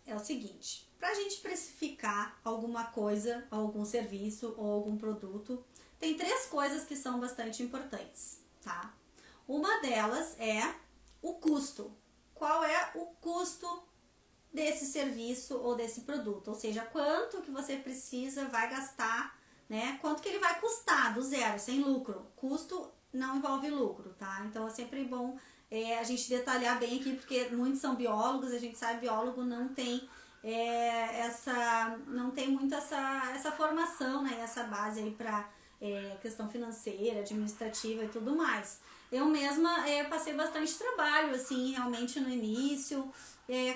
é o seguinte, para a gente precificar alguma coisa, algum serviço ou algum produto, tem três coisas que são bastante importantes, tá? Uma delas é o custo. Qual é o custo desse serviço ou desse produto? Ou seja, quanto que você vai gastar, né? Quanto que ele vai custar do zero, sem lucro. Custo não envolve lucro, tá? Então é sempre bom a gente detalhar bem aqui, porque muitos são biólogos, a gente sabe, biólogo não tem não tem muito essa formação, né? Essa base aí para questão financeira, administrativa e tudo mais. Eu mesma passei bastante trabalho, assim, realmente no início,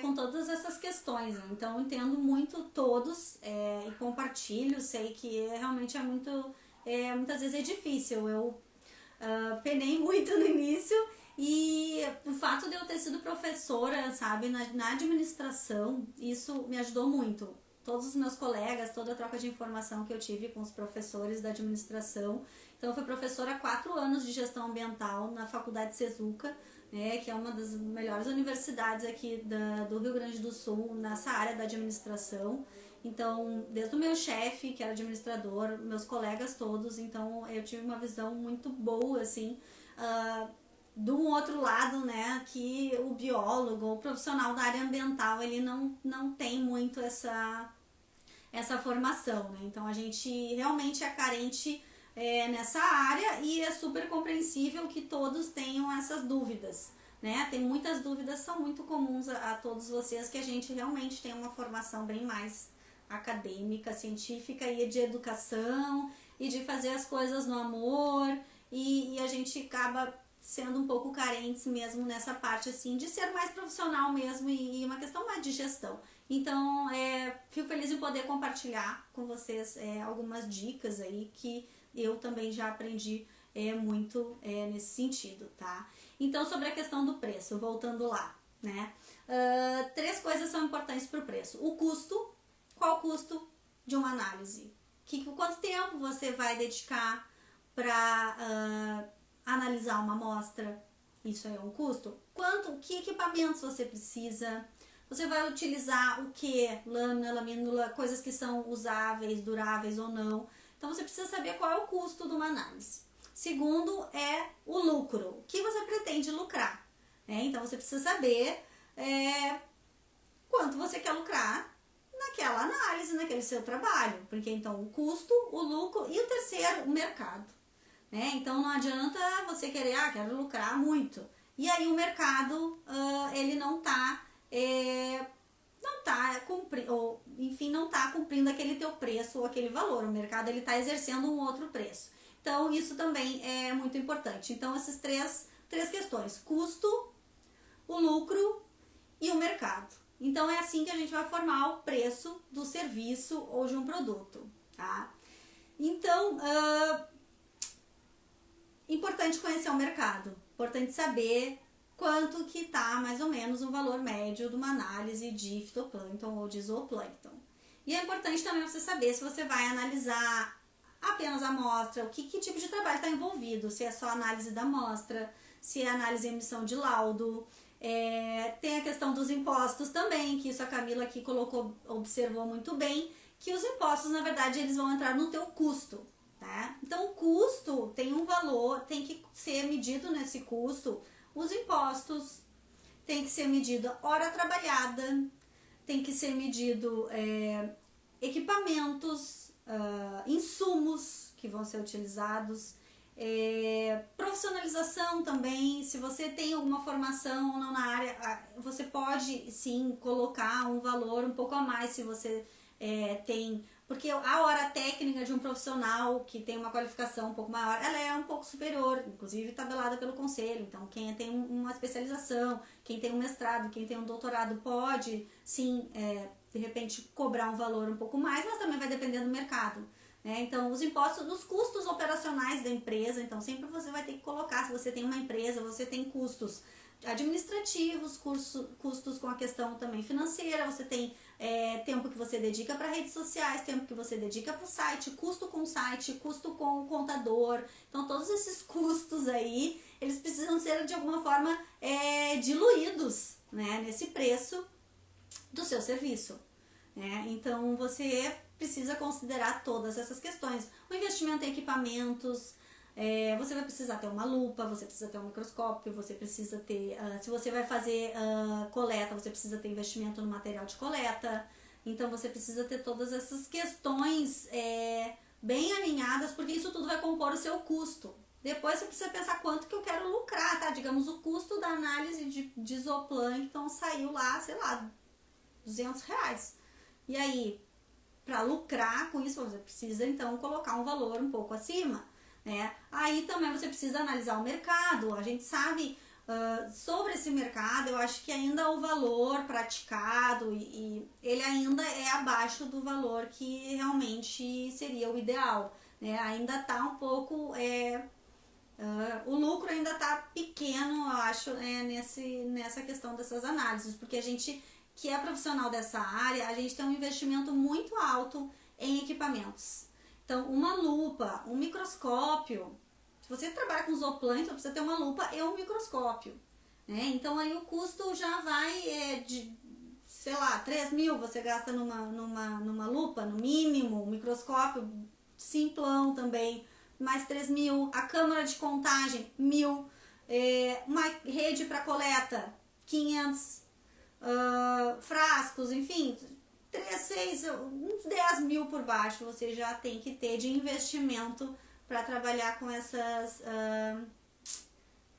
com todas essas questões. Então, entendo muito todos e compartilho. Sei que realmente muitas vezes é difícil. Eu penei muito no início e o fato de eu ter sido professora, sabe, na administração, isso me ajudou muito. Todos os meus colegas, toda a troca de informação que eu tive com os professores da administração. Então, eu fui professora há 4 anos de gestão ambiental na Faculdade Sezuca, né, que é uma das melhores universidades aqui do Rio Grande do Sul, nessa área da administração. Então, desde o meu chefe, que era administrador, meus colegas todos, então eu tive uma visão muito boa, assim, do outro lado, né, que o biólogo, o profissional da área ambiental, ele não tem muito essa formação, né? Então a gente realmente é carente nessa área e é super compreensível que todos tenham essas dúvidas, né? Tem muitas dúvidas, são muito comuns a todos vocês, que a gente realmente tem uma formação bem mais acadêmica, científica e de educação e de fazer as coisas no amor e a gente acaba sendo um pouco carentes mesmo nessa parte, assim, de ser mais profissional mesmo e uma questão mais de gestão. Então, fico feliz em poder compartilhar com vocês algumas dicas aí que eu também já aprendi muito nesse sentido, tá? Então, sobre a questão do preço, voltando lá, né? 3 coisas são importantes para o preço. O custo. Qual o custo de uma análise? Quanto tempo você vai dedicar para analisar uma amostra? Isso aí é um custo. Que equipamentos você precisa? Você vai utilizar o que? Lâmina, lamínula, coisas que são usáveis, duráveis ou não. Então você precisa saber qual é o custo de uma análise. Segundo é o lucro. O que você pretende lucrar? Então você precisa saber quanto você quer lucrar naquela análise, naquele seu trabalho. Porque então o custo, o lucro e o terceiro, o mercado. Então não adianta você querer, quero lucrar muito. E aí o mercado, ele não está cumprindo aquele teu preço ou aquele valor. O mercado ele está exercendo um outro preço. Então isso também é muito importante. Então essas três questões: custo, o lucro e o mercado. Então é assim que a gente vai formar o preço do serviço ou de um produto, tá? Então, importante conhecer o mercado, importante saber quanto que tá mais ou menos o valor médio de uma análise de fitoplâncton ou de zooplâncton. E é importante também você saber se você vai analisar apenas a amostra, que tipo de trabalho está envolvido, se é só análise da amostra, se é análise e emissão de laudo. Tem a questão dos impostos também, que isso a Camila aqui observou muito bem, que os impostos, na verdade, eles vão entrar no teu custo. Tá? Então, o custo tem um valor, tem que ser medido nesse custo, os impostos, tem que ser medido a hora trabalhada, tem que ser medido equipamentos, insumos que vão ser utilizados, profissionalização também. Se você tem alguma formação ou não na área, você pode sim colocar um valor um pouco a mais se você tem, porque a hora técnica de um profissional que tem uma qualificação um pouco maior, ela é um pouco superior, inclusive tabelada pelo conselho. Então quem tem uma especialização, quem tem um mestrado, quem tem um doutorado pode sim, de repente cobrar um valor um pouco mais, mas também vai depender do mercado. Então os impostos dos custos operacionais da empresa, então sempre você vai ter que colocar, se você tem uma empresa, você tem custos administrativos, custos com a questão também financeira, você tem tempo que você dedica para redes sociais, tempo que você dedica para o site, custo com o site, custo com o contador. Então todos esses custos aí, eles precisam ser de alguma forma diluídos, nesse preço do seu serviço. Então você precisa considerar todas essas questões. O investimento em equipamentos, você vai precisar ter uma lupa, você precisa ter um microscópio, você precisa ter, se você vai fazer coleta, você precisa ter investimento no material de coleta. Então você precisa ter todas essas questões bem alinhadas, porque isso tudo vai compor o seu custo. Depois você precisa pensar quanto que eu quero lucrar, tá? Digamos, o custo da análise de zooplâncton saiu lá, sei lá, R$200. E aí, para lucrar com isso, você precisa então colocar um valor um pouco acima. Aí também você precisa analisar o mercado. A gente sabe sobre esse mercado, eu acho que ainda o valor praticado e ele ainda é abaixo do valor que realmente seria o ideal. Ainda está um pouco, o lucro ainda está pequeno, eu acho, nessa questão dessas análises, porque a gente que é profissional dessa área, a gente tem um investimento muito alto em equipamentos. Então, uma lupa, um microscópio. Se você trabalha com zooplâncton, precisa ter uma lupa e um microscópio. Então, aí o custo já vai de, sei lá, 3 mil você gasta numa lupa, no mínimo. Um microscópio simplão também, mais 3 mil. A câmara de contagem, 1.000. Uma rede para coleta, 500. Frascos, enfim, 3, 6, uns 10 mil por baixo você já tem que ter de investimento para trabalhar com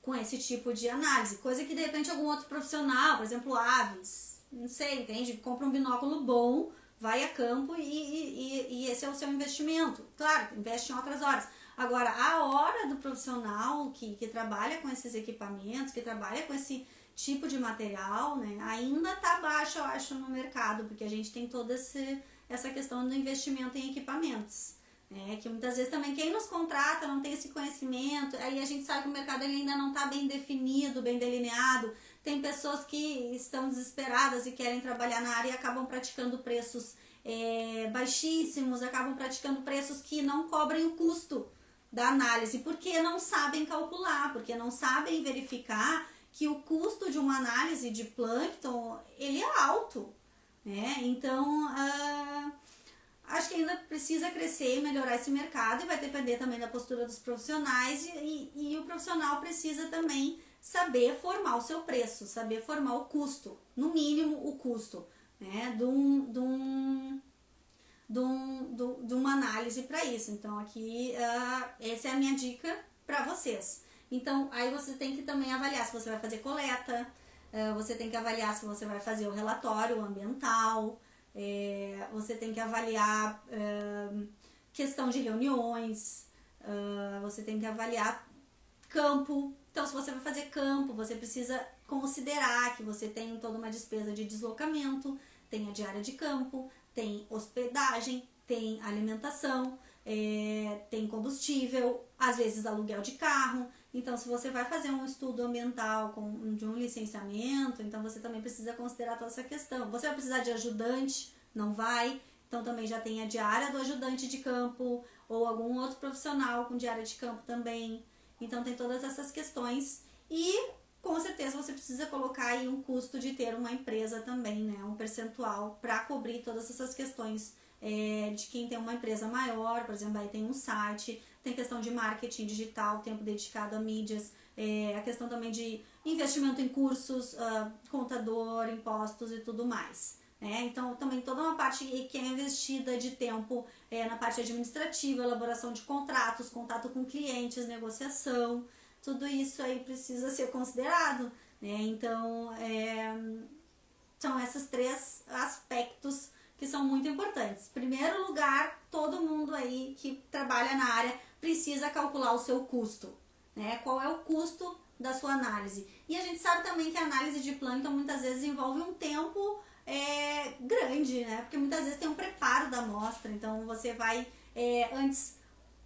com esse tipo de análise, coisa que de repente algum outro profissional, por exemplo aves, não sei, entende? Compra um binóculo bom, vai a campo e esse é o seu investimento. Claro, investe em outras horas. Agora, a hora do profissional que trabalha com esses equipamentos, que trabalha com esse tipo de material, ainda está baixo, eu acho, no mercado, porque a gente tem toda essa questão do investimento em equipamentos, que muitas vezes também quem nos contrata não tem esse conhecimento, aí a gente sabe que o mercado ele ainda não está bem definido, bem delineado. Tem pessoas que estão desesperadas e querem trabalhar na área e acabam praticando preços baixíssimos, acabam praticando preços que não cobrem o custo da análise, porque não sabem calcular, porque não sabem verificar que o custo de uma análise de plâncton, ele é alto, né? Então, acho que ainda precisa crescer e melhorar esse mercado, e vai depender também da postura dos profissionais, e o profissional precisa também saber formar o seu preço, saber formar o custo, no mínimo o custo, né, de uma análise para isso. Então aqui essa é a minha dica para vocês. Então aí você tem que também avaliar se você vai fazer coleta, você tem que avaliar se você vai fazer o relatório ambiental, você tem que avaliar questão de reuniões, você tem que avaliar campo. Então, se você vai fazer campo, você precisa considerar que você tem toda uma despesa de deslocamento, tem a diária de campo, tem hospedagem, tem alimentação, tem combustível, às vezes aluguel de carro. Então, se você vai fazer um estudo ambiental de um licenciamento, então você também precisa considerar toda essa questão. Você vai precisar de ajudante? Não vai? Então, também já tem a diária do ajudante de campo, ou algum outro profissional com diária de campo também. Então tem todas essas questões, e com certeza você precisa colocar aí um custo de ter uma empresa também, né? Um percentual para cobrir todas essas questões de quem tem uma empresa maior, por exemplo, aí tem um site, tem questão de marketing digital, tempo dedicado a mídias, a questão também de investimento em cursos, contador, impostos e tudo mais. Então também toda uma parte que é investida de tempo na parte administrativa, elaboração de contratos, contato com clientes, negociação, tudo isso aí precisa ser considerado, né? Então são esses 3 aspectos que são muito importantes. Em primeiro lugar, todo mundo aí que trabalha na área precisa calcular o seu custo, né? Qual é o custo da sua análise? E a gente sabe também que a análise de plâncton muitas vezes envolve um tempo grande, né? Porque muitas vezes tem um preparo da amostra, então você vai antes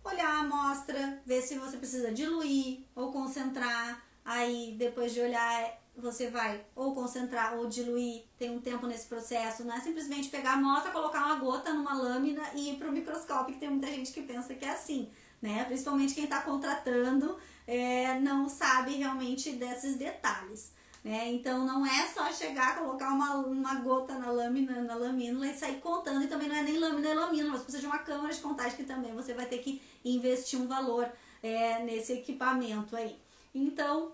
olhar a amostra, ver se você precisa diluir ou concentrar, aí depois de olhar você vai ou concentrar ou diluir, tem um tempo nesse processo, não é simplesmente pegar a amostra, colocar uma gota numa lâmina e ir para o microscópio, que tem muita gente que pensa que é assim, né? Principalmente quem está contratando não sabe realmente desses detalhes. Então não é só chegar, colocar uma gota na lamínula e sair contando, e também não é nem lâmina, é lamínula, você precisa de uma câmera de contagem que também você vai ter que investir um valor nesse equipamento aí. Então,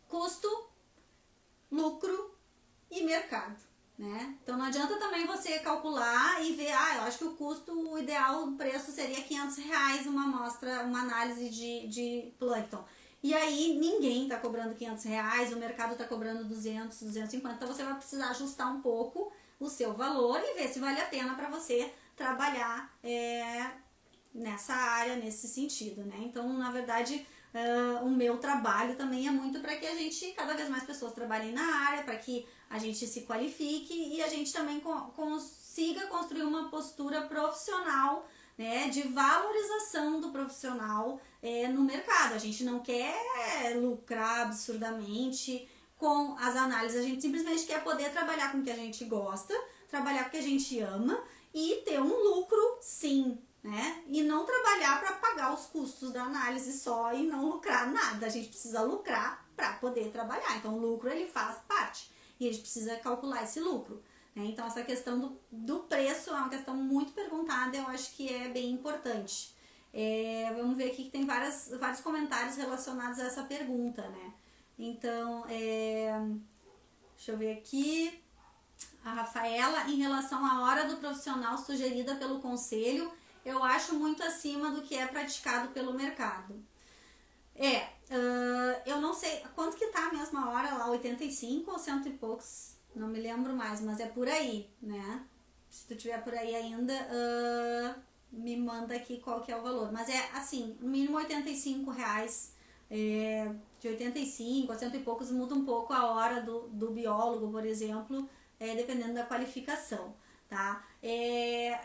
custo, lucro e mercado, né? Então não adianta também você calcular e ver, eu acho que o custo, o ideal, o preço seria R$500 uma amostra, uma análise de plâncton. E aí ninguém está cobrando R$500, o mercado está cobrando 200, 250, então você vai precisar ajustar um pouco o seu valor e ver se vale a pena para você trabalhar nessa área, nesse sentido, né? Então, na verdade, o meu trabalho também é muito para que a gente, cada vez mais pessoas trabalhem na área, para que a gente se qualifique e a gente também consiga construir uma postura profissional, né, de valorização do profissional no mercado. A gente não quer lucrar absurdamente com as análises, a gente simplesmente quer poder trabalhar com o que a gente gosta, trabalhar com o que a gente ama e ter um lucro, sim, né? E não trabalhar para pagar os custos da análise só e não lucrar nada. A gente precisa lucrar para poder trabalhar. Então o lucro ele faz parte e a gente precisa calcular esse lucro. Então essa questão do preço é uma questão muito perguntada, eu acho que é bem importante. Vamos ver aqui que tem vários comentários relacionados a essa pergunta, né? Então, deixa eu ver aqui. A Rafaela, em relação à hora do profissional sugerida pelo conselho, eu acho muito acima do que é praticado pelo mercado. Eu não sei quanto que tá a mesma hora lá, 85 ou 100 e poucos, não me lembro mais, mas é por aí, né? Se tu tiver por aí ainda, me manda aqui qual que é o valor. Mas é assim, no mínimo R$85, de 85 a 100 e poucos, muda um pouco a hora do biólogo, por exemplo, dependendo da qualificação, tá?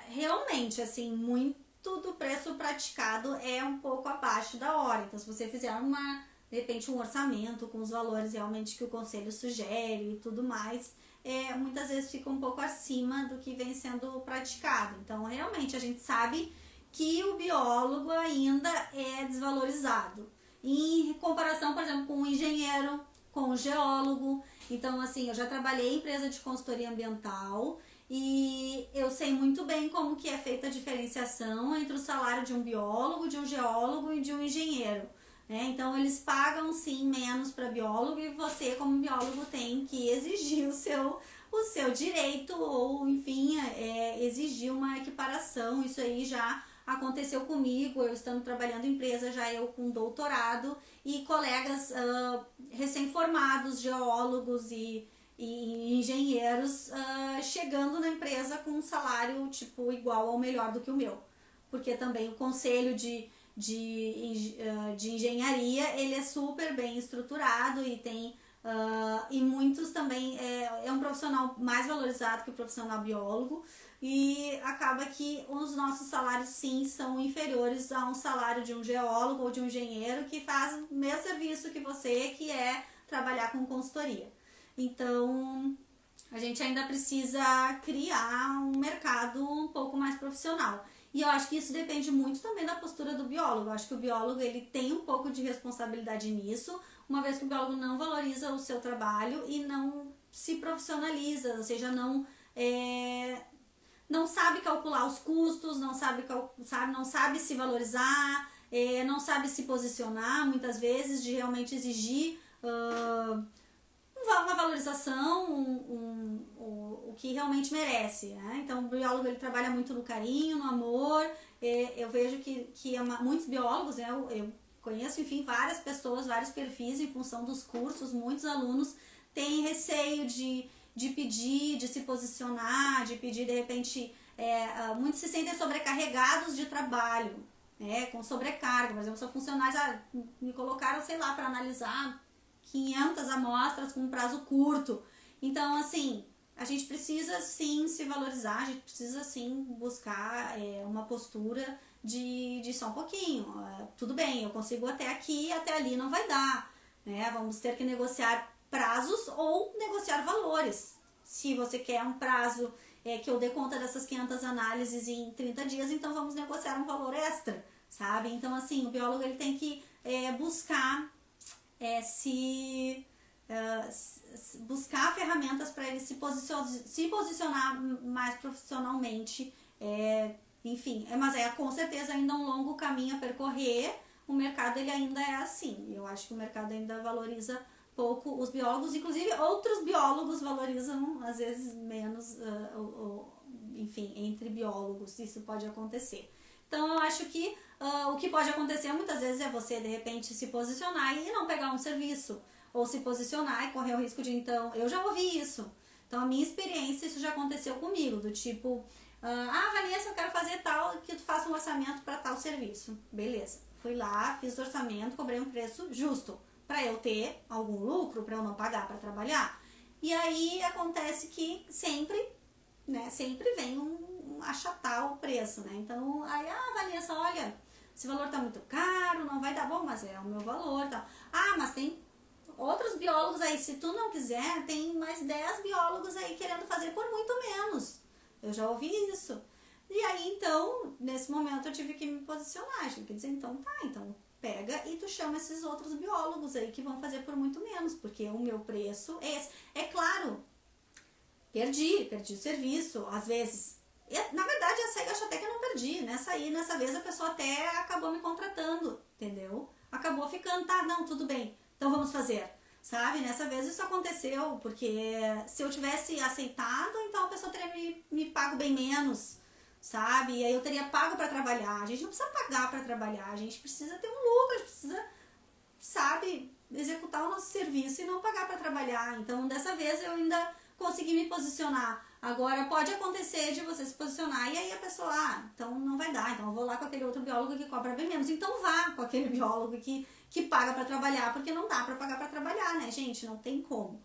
Realmente, assim, muito do preço praticado é um pouco abaixo da hora. Então, se você fizer de repente, um orçamento com os valores realmente que o conselho sugere e tudo mais, muitas vezes fica um pouco acima do que vem sendo praticado. Então, realmente, a gente sabe que o biólogo ainda é desvalorizado. Em comparação, por exemplo, com o engenheiro, com o geólogo. Então, assim, eu já trabalhei em empresa de consultoria ambiental e eu sei muito bem como que é feita a diferenciação entre o salário de um biólogo, de um geólogo e de um engenheiro. Então, eles pagam, sim, menos para biólogo e você, como biólogo, tem que exigir o seu direito ou, enfim, exigir uma equiparação. Isso aí já aconteceu comigo, eu estando trabalhando em empresa, já eu com doutorado e colegas recém-formados, geólogos e engenheiros chegando na empresa com um salário tipo igual ou melhor do que o meu. Porque também o conselho de engenharia, ele é super bem estruturado e tem e muitos também é um profissional mais valorizado que o profissional biólogo e acaba que os nossos salários sim são inferiores a um salário de um geólogo ou de um engenheiro que faz o mesmo serviço que você, que é trabalhar com consultoria. Então a gente ainda precisa criar um mercado um pouco mais profissional. E eu acho que isso depende muito também da postura do biólogo. Eu acho que o biólogo ele tem um pouco de responsabilidade nisso, uma vez que o biólogo não valoriza o seu trabalho e não se profissionaliza, ou seja, não sabe calcular os custos, não sabe se valorizar, não sabe se posicionar, muitas vezes, de realmente exigir uma valorização, o que realmente merece, né? Então o biólogo ele trabalha muito no carinho, no amor. Eu vejo que muitos biólogos, né, eu conheço, enfim, várias pessoas, vários perfis em função dos cursos, muitos alunos têm receio de pedir, de se posicionar, de pedir de repente, muitos se sentem sobrecarregados de trabalho, né, com sobrecarga. Por exemplo, sou funcionário, me colocaram, sei lá, para analisar 500 amostras com um prazo curto. Então, assim, a gente precisa sim se valorizar, a gente precisa sim buscar uma postura de só um pouquinho. Tudo bem, eu consigo até aqui, até ali não vai dar, né? Vamos ter que negociar prazos ou negociar valores. Se você quer um prazo que eu dê conta dessas 500 análises em 30 dias, então vamos negociar um valor extra, sabe? Então, assim, o biólogo ele tem que buscar buscar ferramentas para ele se posicionar mais profissionalmente, enfim, mas com certeza ainda um longo caminho a percorrer. O mercado ele ainda é assim, eu acho que o mercado ainda valoriza pouco os biólogos, inclusive outros biólogos valorizam às vezes menos, enfim, entre biólogos isso pode acontecer. Então eu acho que o que pode acontecer muitas vezes é você de repente se posicionar e não pegar um serviço, ou se posicionar e correr o risco de, então, eu já ouvi isso. Então a minha experiência, isso já aconteceu comigo, do tipo, Vanessa, eu quero fazer tal, que tu faça um orçamento para tal serviço. Beleza, fui lá, fiz o orçamento, cobrei um preço justo, para eu ter algum lucro, para eu não pagar para trabalhar. E aí acontece que sempre vem achatar o preço, né? Então, aí, Vanessa, olha, esse valor tá muito caro, não vai dar bom, mas é o meu valor, tá? Mas tem outros biólogos aí, se tu não quiser, tem mais 10 biólogos aí querendo fazer por muito menos. Eu já ouvi isso. E aí, então, nesse momento eu tive que me posicionar, tive que dizer, então pega e tu chama esses outros biólogos aí que vão fazer por muito menos, porque o meu preço é esse. É claro, perdi o serviço, às vezes. Na verdade, essa aí eu acho até que eu não perdi. Nessa vez a pessoa até acabou me contratando, entendeu? Acabou ficando, não, tudo bem, então vamos fazer, sabe? Nessa vez isso aconteceu, porque se eu tivesse aceitado, então a pessoa teria me pago bem menos, sabe? E aí eu teria pago para trabalhar. A gente não precisa pagar para trabalhar, a gente precisa ter um lucro, a gente precisa, sabe, executar o nosso serviço e não pagar para trabalhar. Então, dessa vez eu ainda consegui me posicionar. Agora, pode acontecer de você se posicionar e aí a pessoa, então não vai dar, então eu vou lá com aquele outro biólogo que cobra bem menos. Então vá com aquele biólogo que paga para trabalhar, porque não dá para pagar para trabalhar, né, gente? Não tem como.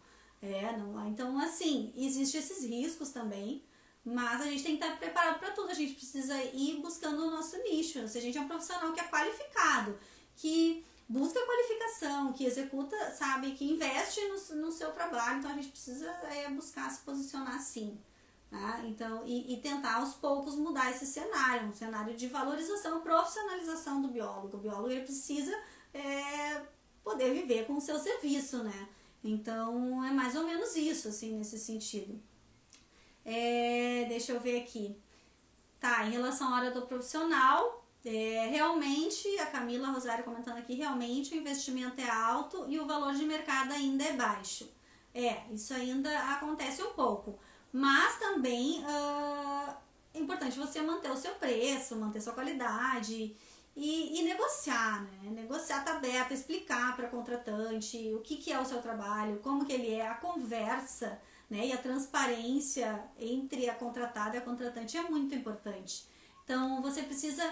Então, assim, existem esses riscos também, mas a gente tem que estar preparado para tudo. A gente precisa ir buscando o nosso nicho. Se a gente é um profissional que é qualificado, que busca qualificação, que executa, sabe, que investe no seu trabalho. Então a gente precisa buscar se posicionar assim. Tá? Então, e tentar aos poucos mudar esse cenário, um cenário de valorização e profissionalização do biólogo. O biólogo ele precisa poder viver com o seu serviço, né? Então é mais ou menos isso, assim, nesse sentido. Deixa eu ver aqui. Tá, em relação à área do profissional, realmente, a Camila Rosário comentando aqui, realmente o investimento é alto e o valor de mercado ainda é baixo. Isso ainda acontece um pouco. Mas também é importante você manter o seu preço, manter sua qualidade e negociar, né? Negociar, tá aberto, explicar para contratante o que é o seu trabalho, como que ele é, a conversa, né? E a transparência entre a contratada e a contratante é muito importante. Então, você precisa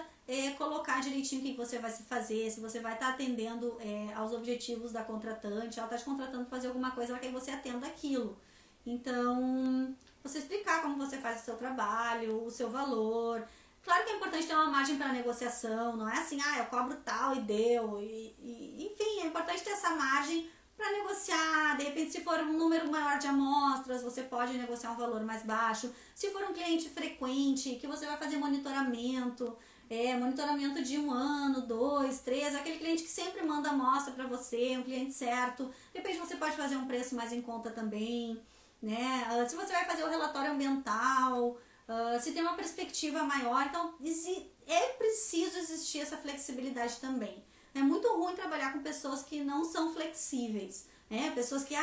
colocar direitinho o que você vai se fazer, se você vai estar atendendo aos objetivos da contratante, ela está te contratando para fazer alguma coisa, ela quer que você atenda aquilo. Então, você explicar como você faz o seu trabalho, o seu valor. Claro que é importante ter uma margem para negociação, não é assim, eu cobro tal e deu. Enfim, é importante ter essa margem para negociar. De repente, se for um número maior de amostras, você pode negociar um valor mais baixo. Se for um cliente frequente, que você vai fazer monitoramento, monitoramento de 1 ano, 2, 3, aquele cliente que sempre manda amostra para você, um cliente certo. De repente, você pode fazer um preço mais em conta também. Né? Se você vai fazer o relatório ambiental, se tem uma perspectiva maior, então é preciso existir essa flexibilidade também. É muito ruim trabalhar com pessoas que não são flexíveis, né? Pessoas que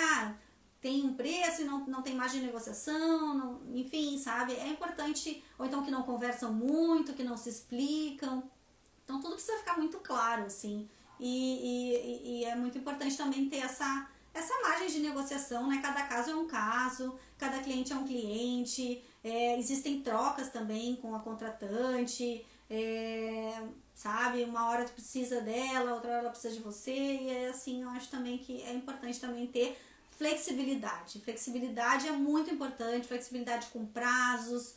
tem um preço e não tem margem de negociação, enfim, sabe? É importante, ou então que não conversam muito, que não se explicam. Então tudo precisa ficar muito claro, assim. E é muito importante também ter essa margem de negociação, né? Cada caso é um caso, cada cliente é um cliente, existem trocas também com a contratante, sabe? Uma hora tu precisa dela, outra hora ela precisa de você, e assim, eu acho também que é importante também ter flexibilidade. Flexibilidade é muito importante, flexibilidade com prazos,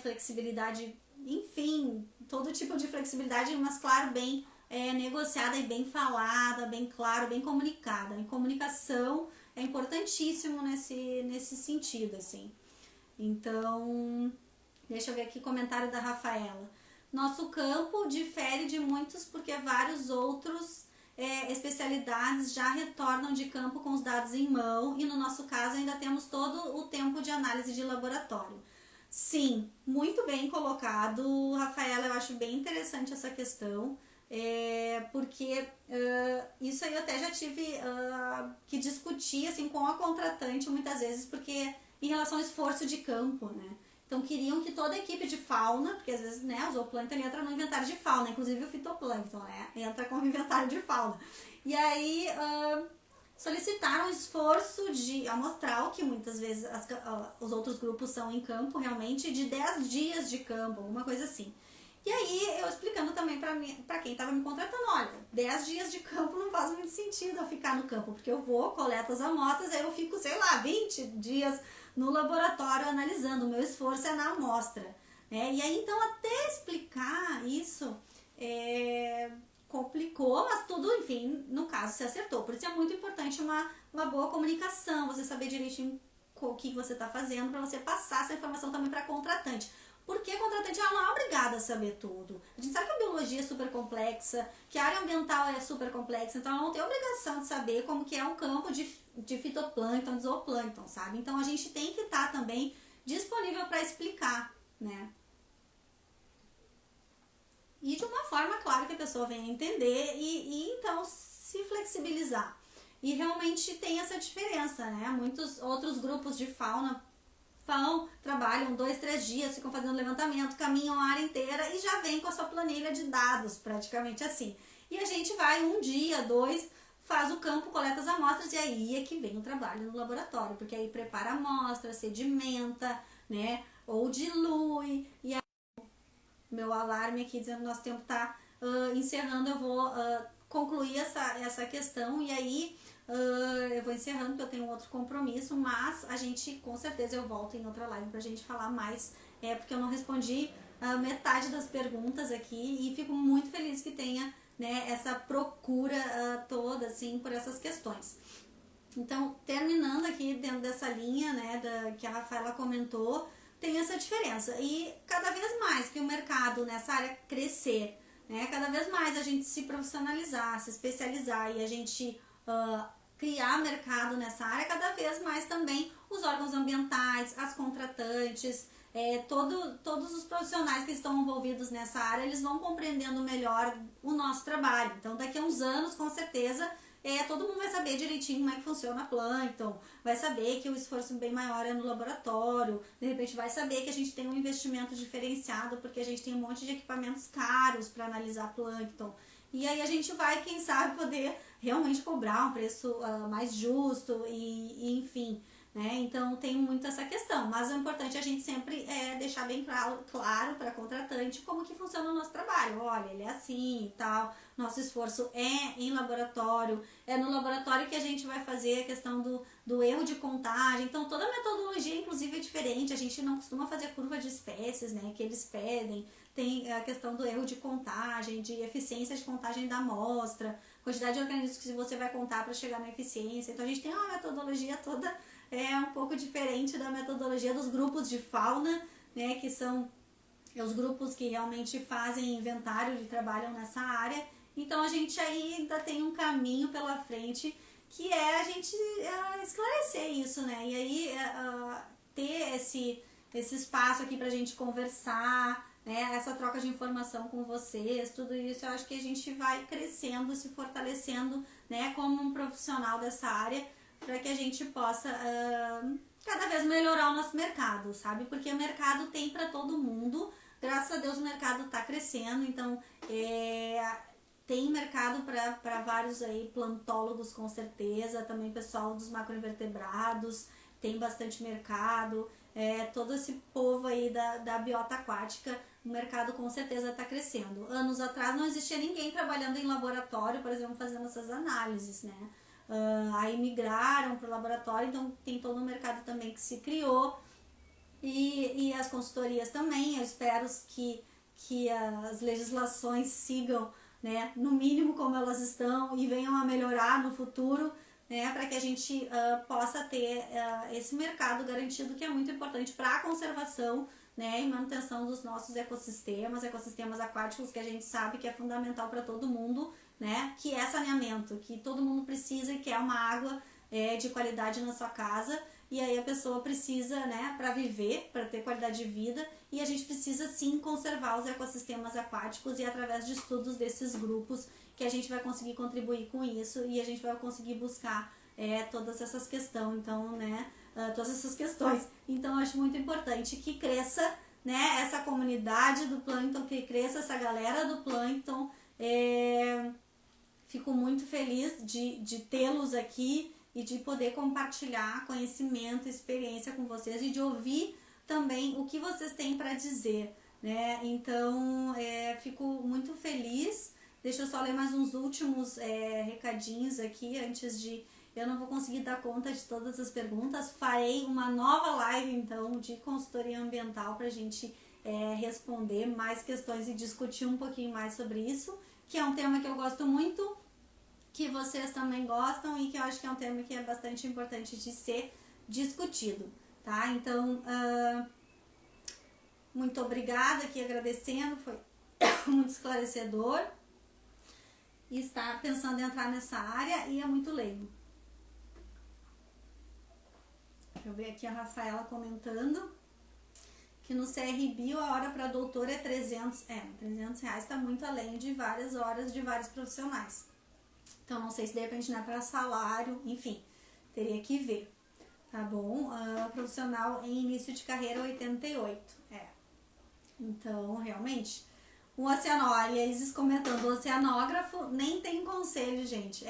flexibilidade, enfim, todo tipo de flexibilidade, mas claro, bem negociada e bem falada, bem claro, bem comunicada. A comunicação é importantíssimo nesse sentido, assim. Então, deixa eu ver aqui o comentário da Rafaela. Nosso campo difere de muitos porque vários outros especialidades já retornam de campo com os dados em mão e no nosso caso ainda temos todo o tempo de análise de laboratório. Sim, muito bem colocado, Rafaela, eu acho bem interessante essa questão. Porque isso aí eu até já tive que discutir assim, com a contratante muitas vezes, porque em relação ao esforço de campo, né? Então queriam que toda a equipe de fauna, porque às vezes o zooplâncton entra no inventário de fauna, inclusive o fitoplâncton, né? Entra como inventário de fauna. E aí solicitaram um esforço amostral, que muitas vezes os outros grupos são em campo realmente, de 10 dias de campo, alguma coisa assim. E aí, eu explicando também pra quem tava me contratando, olha, 10 dias de campo não faz muito sentido eu ficar no campo, porque eu vou, coleto as amostras, aí eu fico, 20 dias no laboratório analisando, o meu esforço é na amostra, né? E aí, então, até explicar isso, complicou, mas tudo, enfim, no caso, se acertou. Por isso é muito importante uma boa comunicação, você saber direitinho o que você tá fazendo, para você passar essa informação também para contratante. Porque a contratante ela não é obrigada a saber tudo. A gente sabe que a biologia é super complexa, que a área ambiental é super complexa, então ela não tem obrigação de saber como que é um campo de fitoplâncton, de zooplâncton, sabe? Então a gente tem que estar também disponível para explicar, né? E de uma forma, claro, que a pessoa venha entender e então se flexibilizar. E realmente tem essa diferença, né? Muitos outros grupos de fauna trabalham 2, 3 dias, ficam fazendo levantamento, caminham a área inteira e já vem com a sua planilha de dados, praticamente assim. E a gente vai 1 dia, 2, faz o campo, coleta as amostras e aí é que vem o trabalho no laboratório, porque aí prepara a amostra, sedimenta, né, ou dilui. E aí, meu alarme aqui dizendo que nosso tempo está encerrando, eu vou concluir essa questão e aí eu vou encerrando porque eu tenho outro compromisso, mas a gente, com certeza, eu volto em outra live pra gente falar mais, porque eu não respondi metade das perguntas aqui e fico muito feliz que tenha né, essa procura toda, assim, por essas questões. Então, terminando aqui dentro dessa linha, né, que a Rafaela comentou, tem essa diferença. E cada vez mais que o mercado nessa área crescer, né, cada vez mais a gente se profissionalizar, se especializar e a gente criar mercado nessa área, cada vez mais também os órgãos ambientais, as contratantes, todos os profissionais que estão envolvidos nessa área, eles vão compreendendo melhor o nosso trabalho. Então, daqui a uns anos, com certeza, todo mundo vai saber direitinho como é que funciona a plâncton, vai saber que o esforço bem maior é no laboratório, de repente vai saber que a gente tem um investimento diferenciado, porque a gente tem um monte de equipamentos caros para analisar plâncton. E aí a gente vai, quem sabe, poder realmente cobrar um preço mais justo e enfim, né? Então tem muito essa questão, mas o importante é a gente sempre deixar bem claro para a contratante como que funciona o nosso trabalho. Olha, ele é assim e tal, nosso esforço é em laboratório, é no laboratório que a gente vai fazer a questão do erro de contagem. Então toda a metodologia inclusive é diferente, a gente não costuma fazer curva de espécies, né, que eles pedem. Tem a questão do erro de contagem, de eficiência de contagem da amostra, quantidade de organismos que você vai contar para chegar na eficiência. Então a gente tem uma metodologia toda um pouco diferente da metodologia dos grupos de fauna, né, que são os grupos que realmente fazem inventário e trabalham nessa área. Então a gente ainda tem um caminho pela frente, que é a gente esclarecer isso, né, e aí ter esse espaço aqui pra gente conversar, né, essa troca de informação com vocês, tudo isso eu acho que a gente vai crescendo, se fortalecendo, né, como um profissional dessa área, para que a gente possa cada vez melhorar o nosso mercado, sabe? Porque o mercado tem para todo mundo, graças a Deus o mercado está crescendo, então tem mercado para vários aí plantólogos com certeza, também pessoal dos macroinvertebrados, tem bastante mercado, todo esse povo aí da biota aquática, o mercado com certeza está crescendo. Anos atrás não existia ninguém trabalhando em laboratório, por exemplo, fazendo essas análises, né? Aí migraram para o laboratório, então tem todo um mercado também que se criou e as consultorias também. Eu espero que as legislações sigam, né, no mínimo como elas estão e venham a melhorar no futuro, né, para que a gente possa ter esse mercado garantido, que é muito importante para a conservação, né, e manutenção dos nossos ecossistemas aquáticos, que a gente sabe que é fundamental para todo mundo, né, que é saneamento, que todo mundo precisa e quer uma água de qualidade na sua casa, e aí a pessoa precisa, né, para viver, para ter qualidade de vida, e a gente precisa sim conservar os ecossistemas aquáticos, e através de estudos desses grupos que a gente vai conseguir contribuir com isso, e a gente vai conseguir buscar todas essas questões, então, né, todas essas questões. Então eu acho muito importante que cresça, né, essa comunidade do plâncton, que cresça essa galera do plâncton. Fico muito feliz de tê-los aqui e de poder compartilhar conhecimento, experiência com vocês e de ouvir também o que vocês têm para dizer, né? Então, fico muito feliz. Deixa eu só ler mais uns últimos recadinhos aqui antes de... Eu não vou conseguir dar conta de todas as perguntas. Farei uma nova live, então, de consultoria ambiental para a gente responder mais questões e discutir um pouquinho mais sobre isso, que é um tema que eu gosto muito, que vocês também gostam e que eu acho que é um tema que é bastante importante de ser discutido, tá? Então, muito obrigada aqui, agradecendo, foi muito esclarecedor e está pensando em entrar nessa área e é muito leigo. Deixa eu ver aqui a Rafaela comentando que no CR Bio a hora para doutor é 300, R$300 está muito além de várias horas de vários profissionais. Então não sei se de repente não é para salário, enfim, teria que ver, tá bom? Profissional em início de carreira 88, Então, realmente, o oceanógrafo, eles comentando, o oceanógrafo nem tem conselho, gente,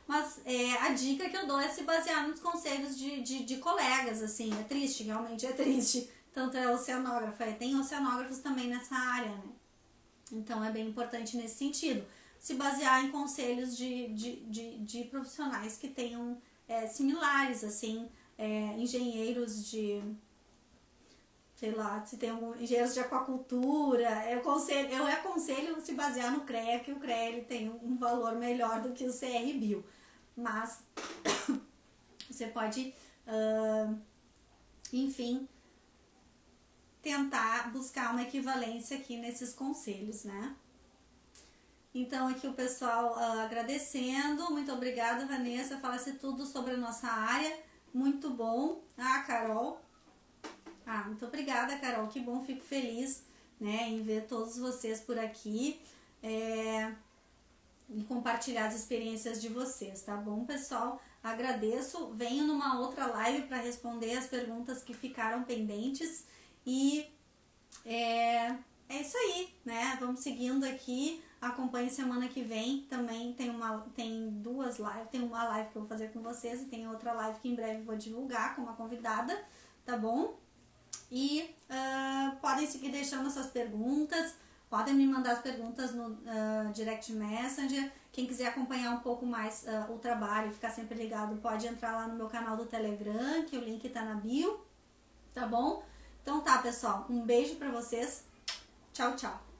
Mas a dica que eu dou é se basear nos conselhos de colegas, assim, é triste, realmente é triste. Tanto é oceanógrafo, tem oceanógrafos também nessa área, né? Então é bem importante nesse sentido. Se basear em conselhos de profissionais que tenham similares, assim, engenheiros sei lá, se tem algum engenheiros de aquacultura, eu aconselho se basear no CREA, que o CREA ele tem um valor melhor do que o CR Bio. Mas você pode, enfim, tentar buscar uma equivalência aqui nesses conselhos, né? Então aqui o pessoal agradecendo, muito obrigada, Vanessa, falasse tudo sobre a nossa área, muito bom. Carol, muito obrigada, Carol, que bom, fico feliz, né, em ver todos vocês por aqui e compartilhar as experiências de vocês, tá bom, pessoal? Agradeço, venho numa outra live para responder as perguntas que ficaram pendentes e é isso aí, né? Vamos seguindo aqui. Acompanhe semana que vem. Também tem duas lives. Tem uma live que eu vou fazer com vocês e tem outra live que em breve vou divulgar com uma convidada, tá bom? E podem seguir deixando suas perguntas. Podem me mandar as perguntas no Direct Messenger. Quem quiser acompanhar um pouco mais o trabalho e ficar sempre ligado, pode entrar lá no meu canal do Telegram, que o link tá na bio, tá bom? Então tá, pessoal, um beijo pra vocês. Tchau, tchau.